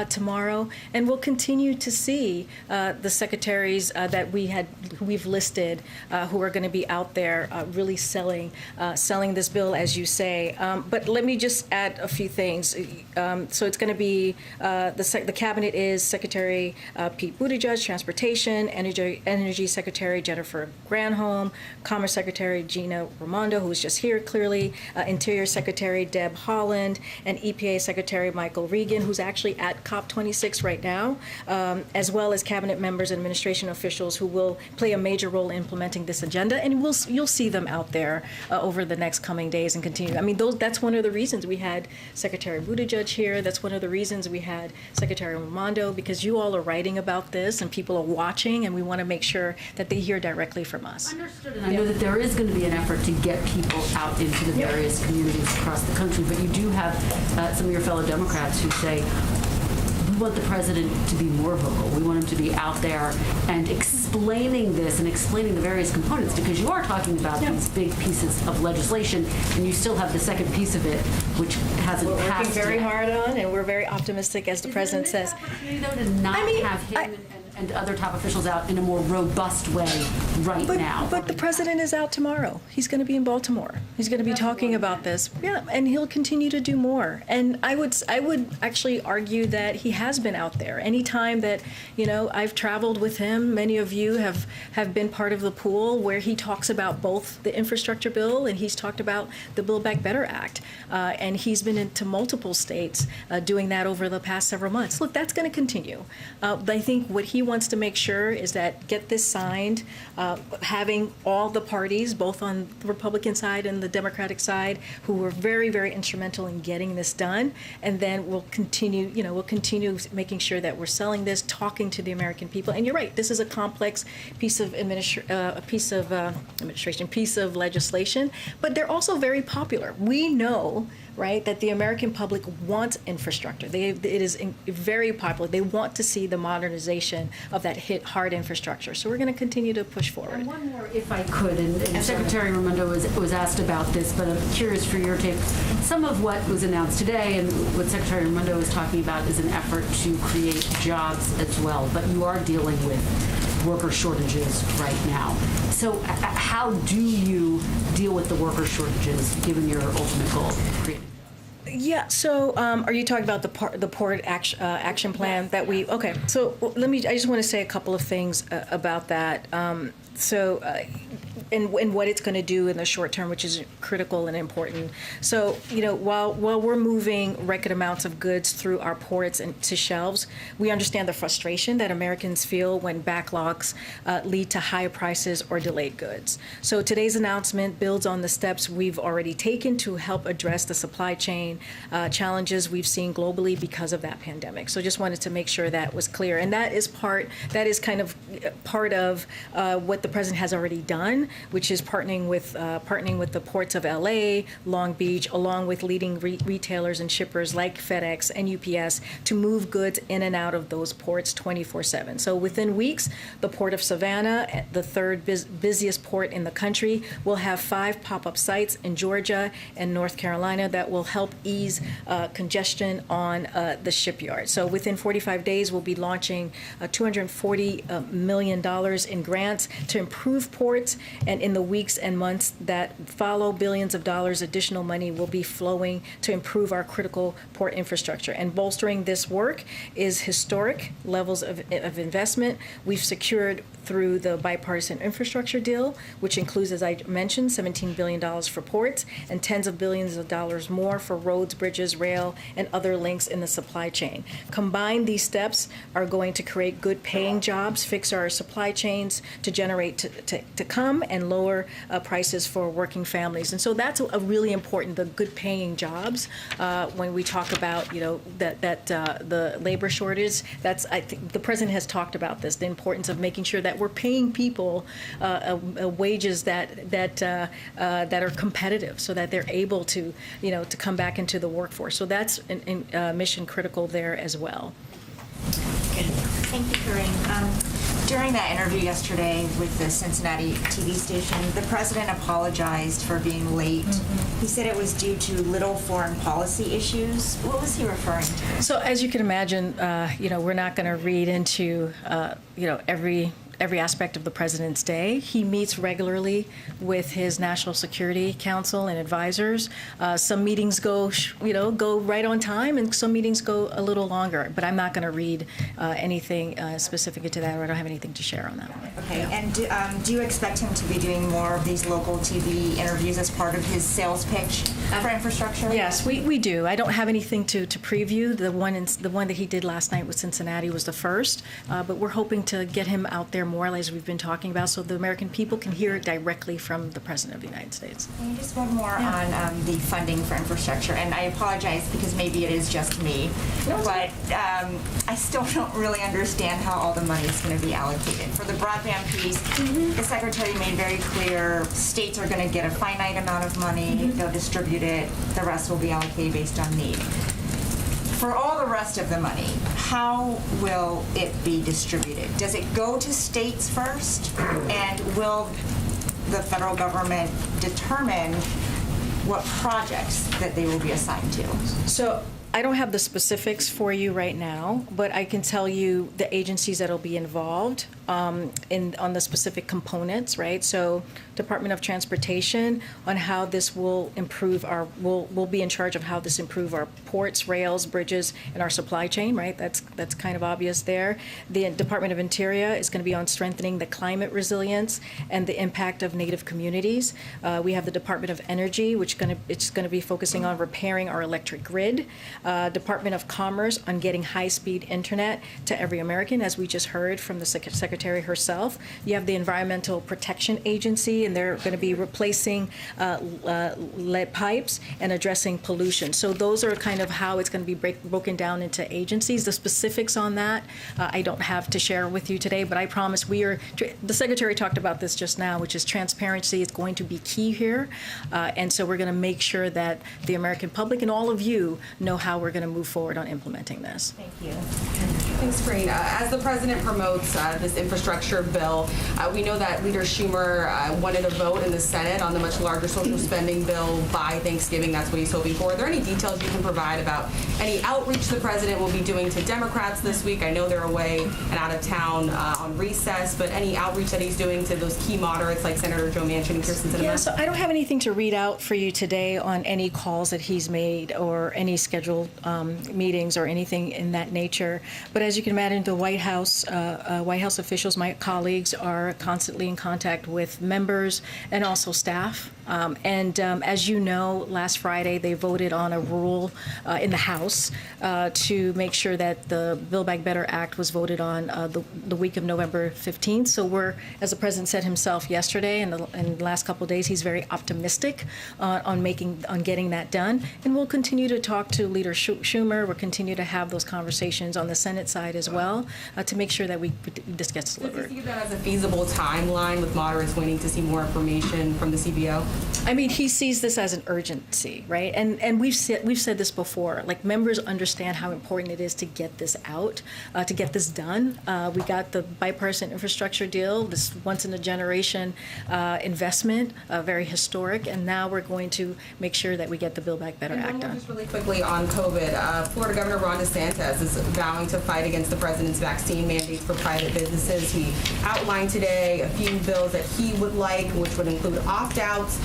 tomorrow, and we'll continue to see the secretaries that we've listed who are going to be out there really selling this bill, as you say. But let me just add a few things. So it's going to be the cabinet is Secretary Pete Buttigieg, Transportation, Energy Secretary Jennifer Granholm, Commerce Secretary Gina Raimondo, who was just here clearly, Interior Secretary Deb Haaland, and EPA Secretary Michael Regan, who's actually at COP26 right now, as well as cabinet members and administration officials who will play a major role in implementing this agenda. And you'll see them out there over the next coming days and continue. I mean, that's one of the reasons we had Secretary Buttigieg here. That's one of the reasons we had Secretary Raimondo, because you all are writing about this and people are watching, and we want to make sure that they hear directly from us. Understood, and I know that there is going to be an effort to get people out into the various communities across the country, but you do have some of your fellow Democrats who say, we want the president to be more vocal. We want him to be out there and explaining this and explaining the various components, because you are talking about these big pieces of legislation, and you still have the second piece of it, which hasn't passed. We're working very hard on, and we're very optimistic, as the president says. Though, to not have him and other top officials out in a more robust way now. But the president is out tomorrow. He's going to be in Baltimore. He's going to be talking about this. Yeah, and he'll continue to do more. And I would actually argue that he has been out there. Anytime that, I've traveled with him, many of you have been part of the pool where he talks about both the infrastructure bill and he's talked about the Build Back Better Act. And he's been into multiple states doing that over the past several months. Look, that's going to continue. I think what he wants to make sure is that get this signed, having all the parties, both on the Republican side and the Democratic side, who were very, very instrumental in getting this done, and then we'll continue making sure that we're selling this, talking to the American people. And you're right, this is a complex piece of legislation, but they're also very popular. We know, right, that the American public wants infrastructure. It is very popular. They want to see the modernization of that hard infrastructure. So we're going to continue to push forward. And one more, if I could, and Secretary Raimondo was asked about this, but I'm curious for your take. Some of what was announced today and what Secretary Raimondo was talking about is an effort to create jobs as well, but you are dealing with worker shortages right now. So how do you deal with the worker shortages, given your ultimate goal of creating? Yeah. So, are you talking about the port action plan that we? Okay. So I just want to say a couple of things about that. and what it's going to do in the short term, which is critical and important. So, while we're moving record amounts of goods through our ports and to shelves, we understand the frustration that Americans feel when backlogs lead to higher prices or delayed goods. So today's announcement builds on the steps we've already taken to help address the supply chain challenges we've seen globally because of that pandemic. So just wanted to make sure that was clear. And that is kind of part of what the president has already done, which is partnering with the ports of LA, Long Beach, along with leading retailers and shippers like FedEx and UPS to move goods in and out of those ports 24/7. So within weeks, the Port of Savannah, the third busiest port in the country, will have 5 pop-up sites in Georgia and North Carolina that will help ease congestion on the shipyard. So within 45 days, we'll be launching $240 million in grants to improve ports, and in the weeks and months that follow, billions of dollars additional money will be flowing to improve our critical port infrastructure. And bolstering this work is historic levels of investment we've secured through the bipartisan infrastructure deal, which includes, as I mentioned, $17 billion for ports and tens of billions of dollars more for roads, bridges, rail, and other links in the supply chain. Combined, these steps are going to create good paying jobs, fix our supply chains to generate to come, and lower prices for working families. And so that's a really important, the good paying jobs. When we talk about, the labor shortage, I think the president has talked about this, the importance of making sure that we're paying people wages that are competitive, so that they're able to come back into the workforce. So that's mission critical there as well. Thank you, Karine. During that interview yesterday with the Cincinnati TV station, the president apologized for being late. He said it was due to little foreign policy issues. What was he referring to? So as you can imagine, we're not going to read into, every aspect of the president's day. He meets regularly with his National Security Council and advisors. Some meetings go right on time, and some meetings go a little longer. But I'm not going to read anything specific to that, or I don't have anything to share on that one. Okay, and do you expect him to be doing more of these local TV interviews as part of his sales pitch for infrastructure? Yes, we do. I don't have anything to preview. The one that he did last night with Cincinnati was the first, but we're hoping to get him out there more, as we've been talking about, so the American people can hear it directly from the President of the United States. And just one more on the funding for infrastructure, and I apologize because maybe it is just me, but I still don't really understand how all the money is going to be allocated. For the broadband piece, the Secretary made very clear states are going to get a finite amount of money, they'll distribute it, the rest will be allocated based on need. For all the rest of the money, how will it be distributed? Does it go to states first? And will the federal government determine what projects that they will be assigned to? So I don't have the specifics for you right now, but I can tell you the agencies that will be involved on the specific components, right? So Department of Transportation on how this will improve will be in charge of how this improve our ports, rails, bridges, and our supply chain, right? That's kind of obvious there. The Department of Interior is going to be on strengthening the climate resilience and the impact of Native communities. We have the Department of Energy, it's going to be focusing on repairing our electric grid. Department of Commerce on getting high-speed internet to every American, as we just heard from the Secretary herself. You have the Environmental Protection Agency, and they're going to be replacing lead pipes and addressing pollution. So those are kind of how it's going to be broken down into agencies. The specifics on that I don't have to share with you today, but I promise the Secretary talked about this just now, which is transparency is going to be key here. And so we're going to make sure that the American public and all of you know how we're going to move forward on implementing this. Thank you. Thanks, Karine. As the president promotes this infrastructure bill, we know that Leader Schumer wanted a vote in the Senate on the much larger social spending bill by Thanksgiving. That's what he's hoping for. Are there any details you can provide about any outreach the president will be doing to Democrats this week? I know they're away and out of town on recess, but any outreach that he's doing to those key moderates like Senator Joe Manchin and Kirsten Sinema? Yeah, so I don't have anything to read out for you today on any calls that he's made or any scheduled meetings or anything in that nature. But as you can imagine, the White House officials officials, my colleagues, are constantly in contact with members and also staff. As you know, last Friday they voted on a rule in the House to make sure that the Build Back Better Act was voted on the week of November 15th. So we're, as the President said himself yesterday, in the last couple of days, he's very optimistic on getting that done. And we'll continue to talk to Leader Schumer. We'll continue to have those conversations on the Senate side as well to make sure that this gets delivered. Does he see that as a feasible timeline with moderates waiting to see more information from the CBO? I mean, he sees this as an urgency, right? And we've said this before. Like, members understand how important it is to get this out, to get this done. We got the bipartisan infrastructure deal, this once-in-a-generation investment, very historic, and now we're going to make sure that we get the Build Back Better Act done. Just really quickly on COVID, Florida Governor Ron DeSantis is vowing to fight against the president's vaccine mandates for private businesses. He outlined today a few bills that he would like, which would include opt-outs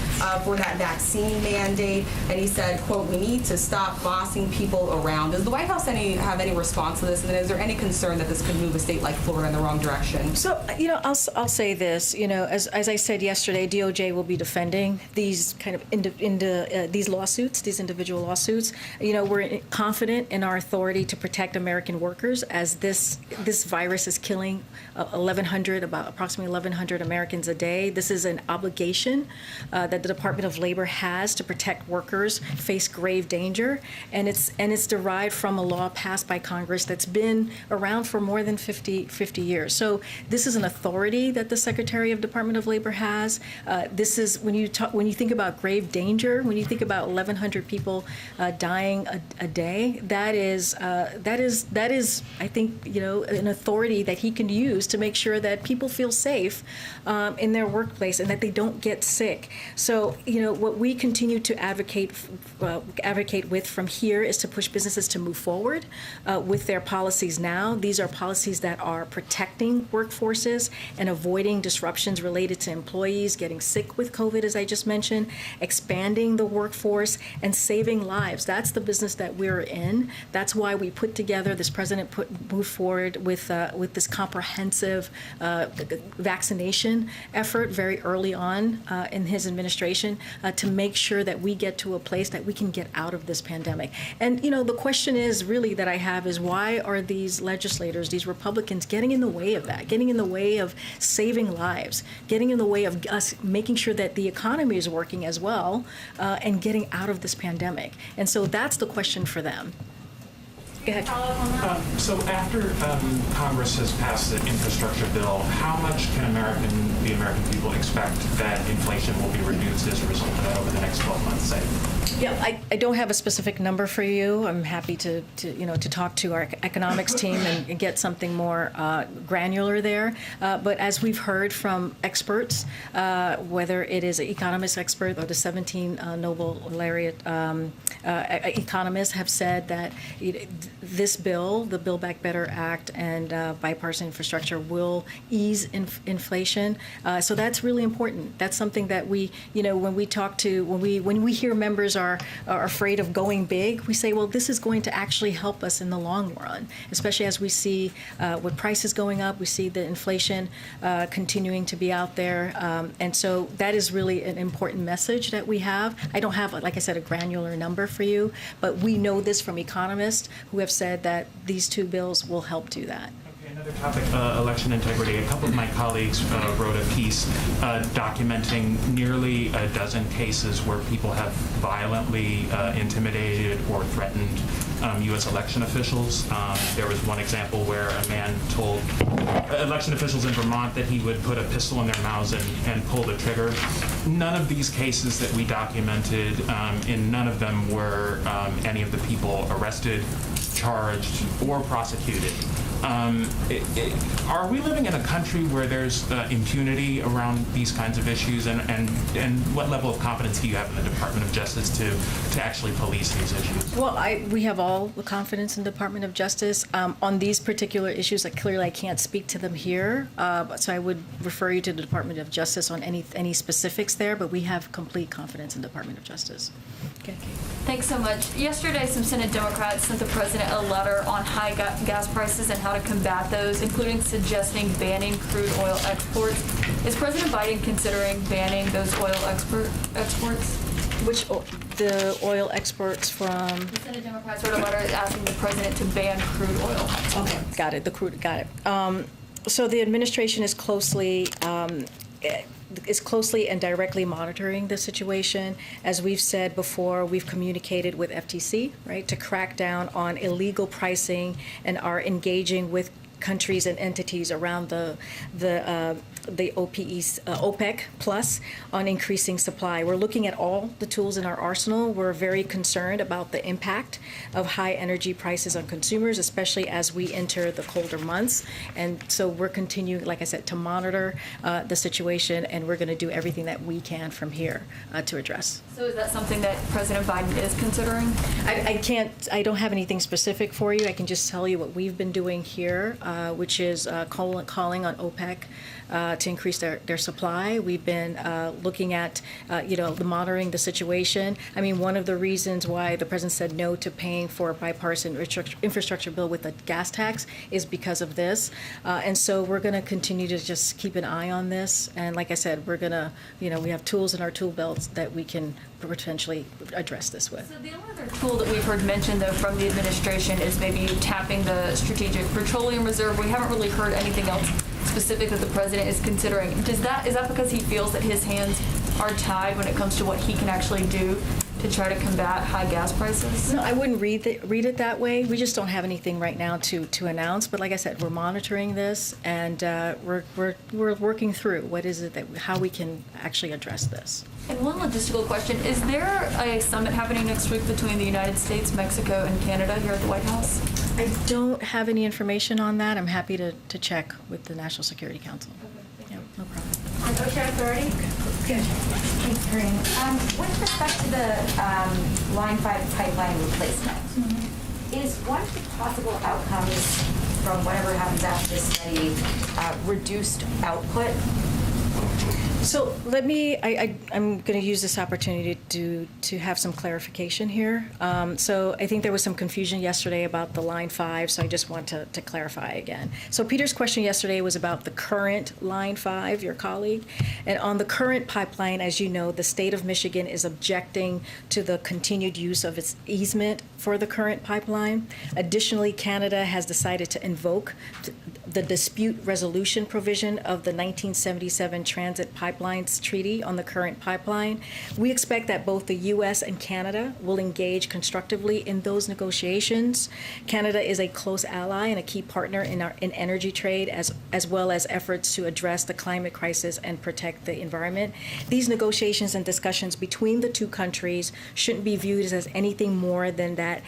for that vaccine mandate, and he said, quote, "We need to stop bossing people around." Does the White House have any response to this, and is there any concern that this could move a state like Florida in the wrong direction? So, I'll say this, as I said yesterday, DOJ will be defending these kind of these lawsuits, these individual lawsuits. We're confident in our authority to protect American workers as this virus is killing approximately 1,100 Americans a day. This is an obligation that the Department of Labor has to protect workers face grave danger, and it's derived from a law passed by Congress that's been around for more than 50 years. So this is an authority that the Secretary of Department of Labor has. This is when you think about grave danger, when you think about 1,100 people dying a day, that is I think an authority that he can use to make sure that people feel safe in their workplace and that they don't get sick. So what we continue to advocate with from here is to push businesses to move forward with their policies now. These are policies that are protecting workforces and avoiding disruptions related to employees getting sick with COVID, as I just mentioned, expanding the workforce and saving lives. That's the business that we're in. That's why we put together, this president moved forward with this comprehensive vaccination effort very early on in his administration to make sure that we get to a place that we can get out of this pandemic. And the question is really that I have is, why are these legislators, these Republicans, getting in the way of that, getting in the way of saving lives, getting in the way of us making sure that the economy is working as well, and getting out of this pandemic? And so that's the question for them. Go ahead. So after Congress has passed the infrastructure bill, how much can the American people expect that inflation will be reduced as a result of that over the next 12 months, say? Yeah, I don't have a specific number for you. I'm happy to talk to our economics team and get something more granular there. But as we've heard from experts, whether it is an economist expert or the 17 Nobel laureate economists have said that this bill, the Build Back Better Act and bipartisan infrastructure, will ease inflation. So that's really important. That's something that we, when we hear members are afraid of going big, we say, well, this is going to actually help us in the long run, especially as we see with prices going up, we see the inflation continuing to be out there. And so that is really an important message that we have. I don't have, like I said, a granular number for you, but we know this from economists who have said that these two bills will help do that. Another topic, election integrity. A couple of my colleagues wrote a piece documenting nearly a dozen cases where people have violently intimidated or threatened U.S. election officials. There was one example where a man told election officials in Vermont that he would put a pistol in their mouths and pull the trigger. None of these cases that we documented, in none of them were any of the people arrested, charged, or prosecuted. Are we living in a country where there's impunity around these kinds of issues, and what level of confidence do you have in the Department of Justice to actually police these issues? Well, we have all the confidence in the Department of Justice. On these particular issues, I can't speak to them here, so I would refer you to the Department of Justice on any specifics there, but we have complete confidence in the Department of Justice. Okay. Thanks so much. Yesterday, some Senate Democrats sent the president a letter on high gas prices and how how to combat those, including suggesting banning crude oil exports. Is President Biden considering banning those oil exports? Which, the oil exports from? The Senate Democrats wrote a letter asking the president to ban crude oil. Okay, got it, got it. So the administration is closely and directly monitoring the situation. As we've said before, we've communicated with FTC, right, to crack down on illegal pricing and are engaging with countries and entities around the OPEC Plus on increasing supply. We're looking at all the tools in our arsenal. We're very concerned about the impact of high energy prices on consumers, especially as we enter the colder months. And so we're continuing, like I said, to monitor the situation, and we're going to do everything that we can from here to address. So is that something that President Biden is considering? I don't have anything specific for you. I can just tell you what we've been doing here, which is calling on OPEC to increase their supply. We've been looking at, monitoring the situation. I mean, one of the reasons why the president said no to paying for a bipartisan infrastructure bill with a gas tax is because of this. And so we're going to continue to just keep an eye on this. And like I said, we're going to, we have tools in our tool belts that we can potentially address this with. So the only other tool that we've heard mentioned, though, from the administration is maybe tapping the Strategic Petroleum Reserve. We haven't really heard anything else specific that the president is considering. Is that because he feels that his hands are tied when it comes to what he can actually do to try to combat high gas prices? No, I wouldn't read it that way. We just don't have anything right now to announce. But like I said, we're monitoring this, and we're working through how we can actually address this. And one logistical question, is there a summit happening next week between the United States, Mexico, and Canada here at the White House? I don't have any information on that. I'm happy to check with the National Security Council. Yeah, no problem. OSHA authority? Good. Thanks, Karine. With respect to the Line 5 pipeline replacement, is one of the possible outcomes from whatever happens after this study reduced output? So let me, I'm going to use this opportunity to have some clarification here. So I think there was some confusion yesterday about the Line 5, so I just want to clarify again. So Peter's question yesterday was about the current Line 5, your colleague. And on the current pipeline, as you know, the state of Michigan is objecting to the continued use of its easement for the current pipeline. Additionally, Canada has decided to invoke the dispute resolution provision of the 1977 Transit Pipelines Treaty on the current pipeline. We expect that both the U.S. and Canada will engage constructively in those negotiations. Canada is a close ally and a key partner in energy trade, as well as efforts to address the climate crisis and protect the environment. These negotiations and discussions between the two countries shouldn't be viewed as anything more than that,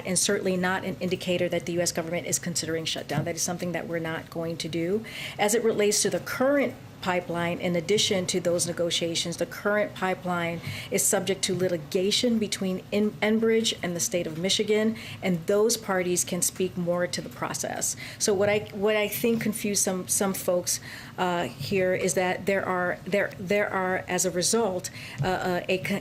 and certainly not an indicator that the U.S. government is considering shutdown. That is something that we're not going to do. As it relates to the current pipeline, in addition to those negotiations, the current pipeline is subject to litigation between Enbridge and the state of Michigan, and those parties can speak more to the process. So what I think confused some folks here is that there are as a result a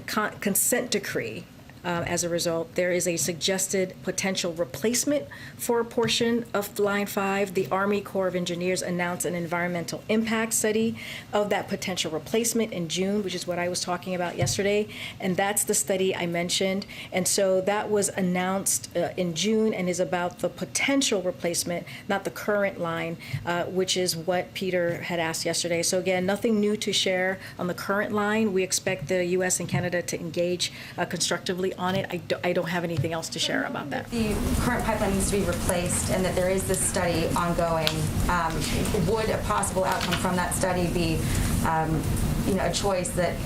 consent decree. As a result, there is a suggested potential replacement for a portion of Line 5. The Army Corps of Engineers announced an environmental impact study of that potential replacement in June, which is what I was talking about yesterday, and that's the study I mentioned. And so that was announced in June and is about the potential replacement, not the current line, which is what Peter had asked yesterday. So again, nothing new to share on the current line. We expect the U.S. and Canada to engage constructively on it. I don't have anything else to share about that. The current pipeline needs to be replaced, and that there is this study ongoing. Would a possible outcome from that study be a choice that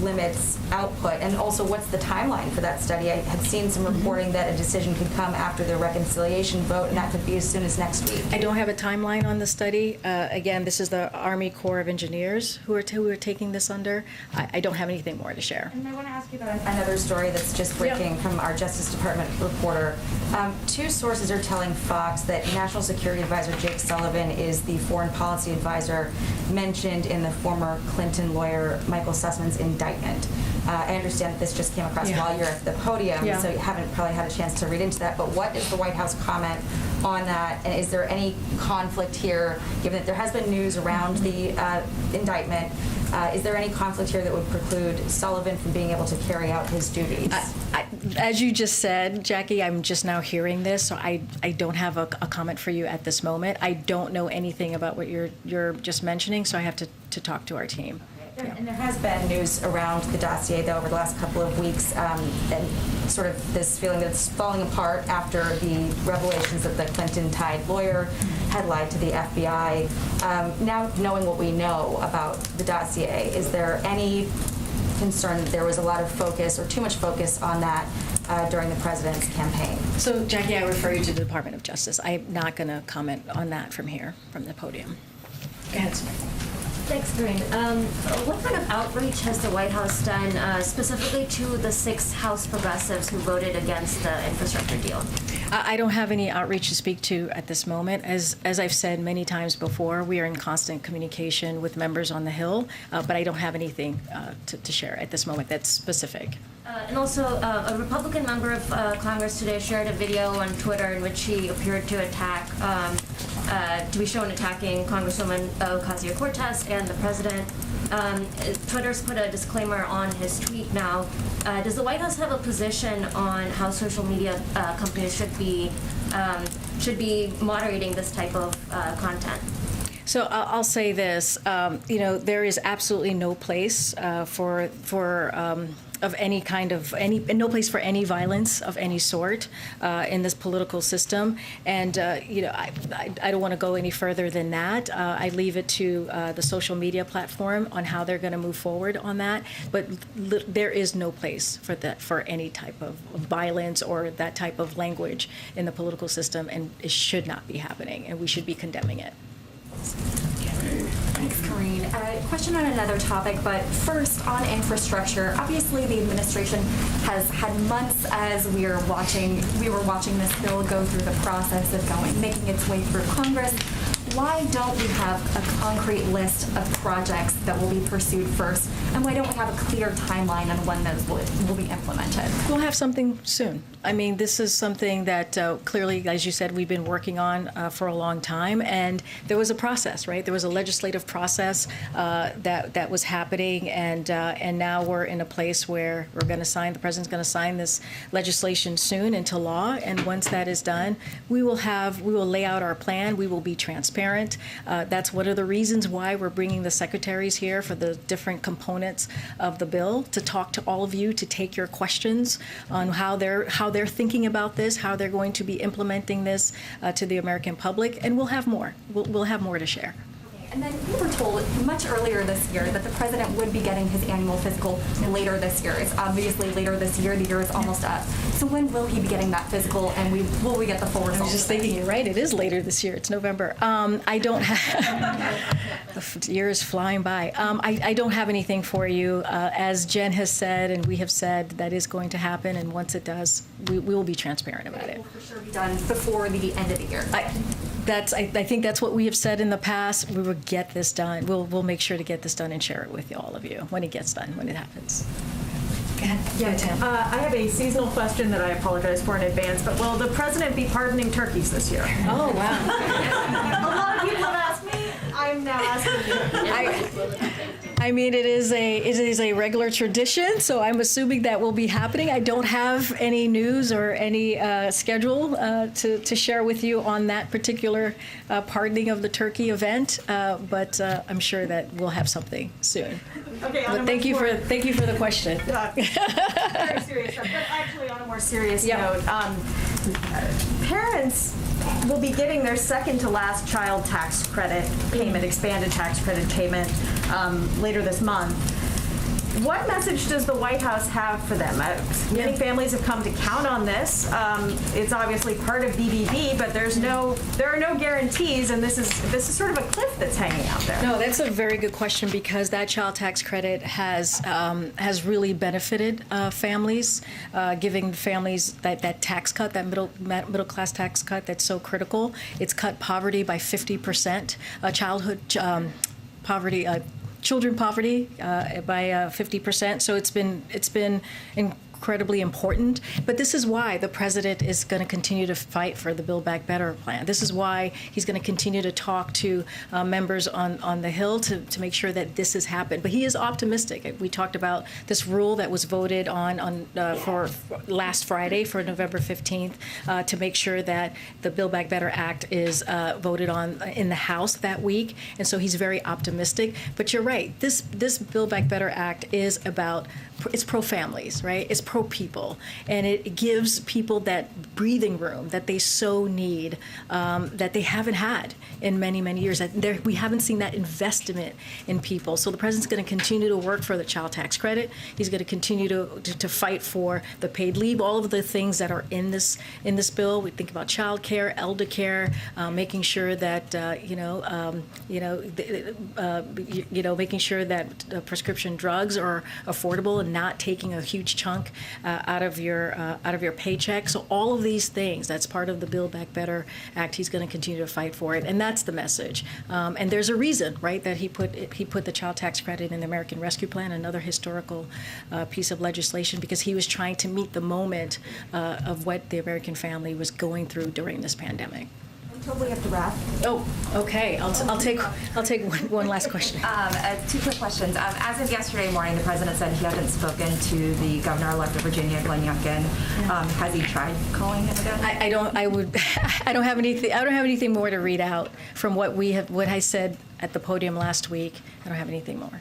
limits output? And also, what's the timeline for that study? I have seen some reporting that a decision could come after the reconciliation vote, and that could be as soon as next week. I don't have a timeline on the study. Again, this is the Army Corps of Engineers who are taking this under. I don't have anything more to share. And I want to ask you about another story that's just breaking from our Justice Department reporter. Two sources are telling Fox that National Security Advisor Jake Sullivan is the foreign policy advisor mentioned in the former Clinton Clinton lawyer Michael Sussman's indictment. I understand that this just came across while you're at the podium, so you haven't probably had a chance to read into that, but what is the White House comment on that? And is there any conflict here, given that there has been news around the indictment? Is there any conflict here that would preclude Sullivan from being able to carry out his duties? As you just said, Jackie, I'm just now hearing this, so I don't have a comment for you at this moment. I don't know anything about what you're just mentioning, so I have to talk to our team. And there has been news around the dossier, though, over the last couple of weeks, and sort of this feeling that it's falling apart after the revelations that the Clinton-tied lawyer had lied to the FBI. Now, knowing what we know about the dossier, is there any concern that there was a lot of focus or too much focus on that during the president's campaign? So, Jackie, I refer you to the Department of Justice. I'm not going to comment on that from here, from the podium. Go ahead, Samantha. Thanks, Karine. What kind of outreach has the White House done specifically to the 6 House progressives who voted against the infrastructure deal? I don't have any outreach to speak to at this moment. As I've said many times before, we are in constant communication with members on the Hill, but I don't have anything to share at this moment that's specific. And also, a Republican member of Congress today shared a video on Twitter in which he appeared to attack, to be shown attacking Congresswoman Ocasio-Cortez and the president. Twitter's put a disclaimer on his tweet now. Does the White House have a position on how social media companies should be moderating this type of content? So I'll say this, there is absolutely no place of any kind of no place for any violence of any sort in this political system, and I don't want to go any further than that. I leave it to the social media platform on how they're going to move forward on that. But there is no place for that, for any type of violence or that type of language in the political system, and it should not be happening, and we should be condemning it. Thanks, Karine. Question on another topic, but first on infrastructure. Obviously, the administration has had months as we were watching this bill go through the process of making its way through Congress. Why don't we have a concrete list of projects that will be pursued first, and why don't we have a clear timeline on when those will be implemented? We'll have something soon. I mean, this is something that clearly, as you said, we've been working on for a long time, and there was a process, right? There was a legislative process that was happening, and now we're in a place where the president's going to sign this legislation soon into law, and once that is done, we will lay out our plan. We will be transparent. That's one of the reasons why we're bringing the secretaries here for the different components of the bill, to talk to all of you, to take your questions on how they're thinking about this, how they're going to be implementing this to the American public, and we'll have more. We'll have more to share. And then we were told much earlier this year that the president would be getting his annual physical later this year. It's obviously later this year. The year is almost up. So when will he be getting that physical, and will we get the full results? I was just thinking, you're right. It is later this year. It's November. I don't have. The year is flying by. I don't have anything for you. As Jen has said, and we have said, that is going to happen. And once it does, we will be transparent about it. It will for sure be done before the end of the year. I think that's what we have said in the past. We will get this done. We'll make sure to get this done and share it with all of you when it gets done, when it happens. Go ahead. Yeah, Tim. I have a seasonal question that I apologize for in advance, but will the president be pardoning turkeys this year? Oh, wow. A lot of people have asked me. I'm now asking you. I mean, it is a regular tradition, so I'm assuming that will be happening. I don't have any news or any schedule to share with you on that particular pardoning of the turkey event, but I'm sure that we'll have something soon. Okay, but thank you for the question. Very serious stuff. But actually, on a more serious note, parents will be getting their second to last child tax credit payment, expanded tax credit payment, later this month. What message does the White House have for them? Many families have come to count on this. It's obviously part of BBB, but there are no guarantees, and this is sort of a cliff that's hanging out there. No, that's a very good question, because that child tax credit has really benefited families, giving families that tax cut, that middle class tax cut that's so critical. It's cut poverty by 50%, childhood poverty. children poverty by 50%. So it's been incredibly important. But this is why the president is going to continue to fight for the Build Back Better plan. This is why he's going to continue to talk to members on the Hill to make sure that this has happened. But he is optimistic. We talked about this rule that was voted on for last Friday, for November 15th, to make sure that the Build Back Better Act is voted on in the House that week. And so he's very optimistic. But you're right. This Build Back Better Act is about, it's pro-families, right? It's pro-people. And it gives people that breathing room that they so need, that they haven't had in many, many years. We haven't seen that investment in people. So the president's going to continue to work for the child tax credit. He's going to continue to fight for the paid leave, all of the things that are in this bill. We think about child care, elder care, making sure that making sure that prescription drugs are affordable and not taking a huge chunk out of your paycheck. So all of these things, that's part of the Build Back Better Act. He's going to continue to fight for it, and that's the message. And there's a reason, right, that he put the child tax credit in the American Rescue Plan, another historical piece of legislation, because he was trying to meet the moment of what the American family was going through during this pandemic. Totally have to wrap. Oh, okay. I'll take one last question. Two quick questions. As of yesterday morning, the president said he hadn't spoken to the governor-elect of Virginia, Glenn Youngkin. Has he tried calling him again? I don't have anything more to read out from what I said at the podium last week. I don't have anything more.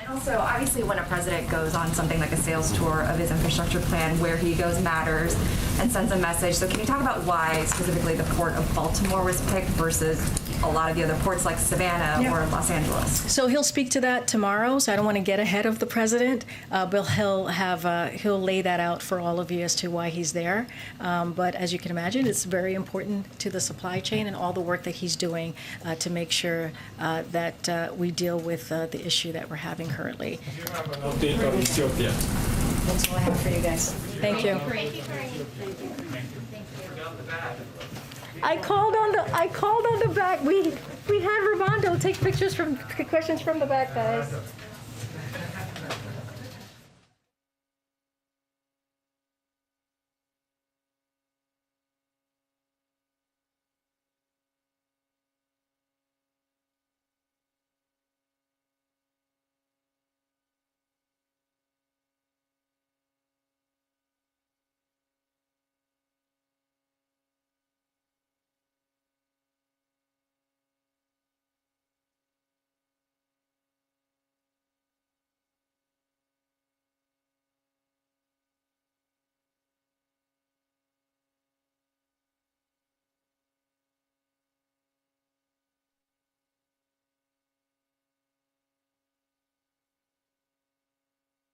And also, obviously, when a president goes on something like a sales tour of his infrastructure plan, where he goes matters and sends a message. So can you talk about why specifically the port of Baltimore was picked versus a lot of the other ports like Savannah or Los Angeles? So he'll speak to that tomorrow, so I don't want to get ahead of the president, but he'll lay that out for all of you as to why he's there. But as you can imagine, it's very important to the supply chain and all the work that he's doing to make sure that we deal with the issue that we're having currently. Update on Ethiopia. That's all I have for you guys. Thank you. I called on the back. We had Raimondo take questions from the back, guys.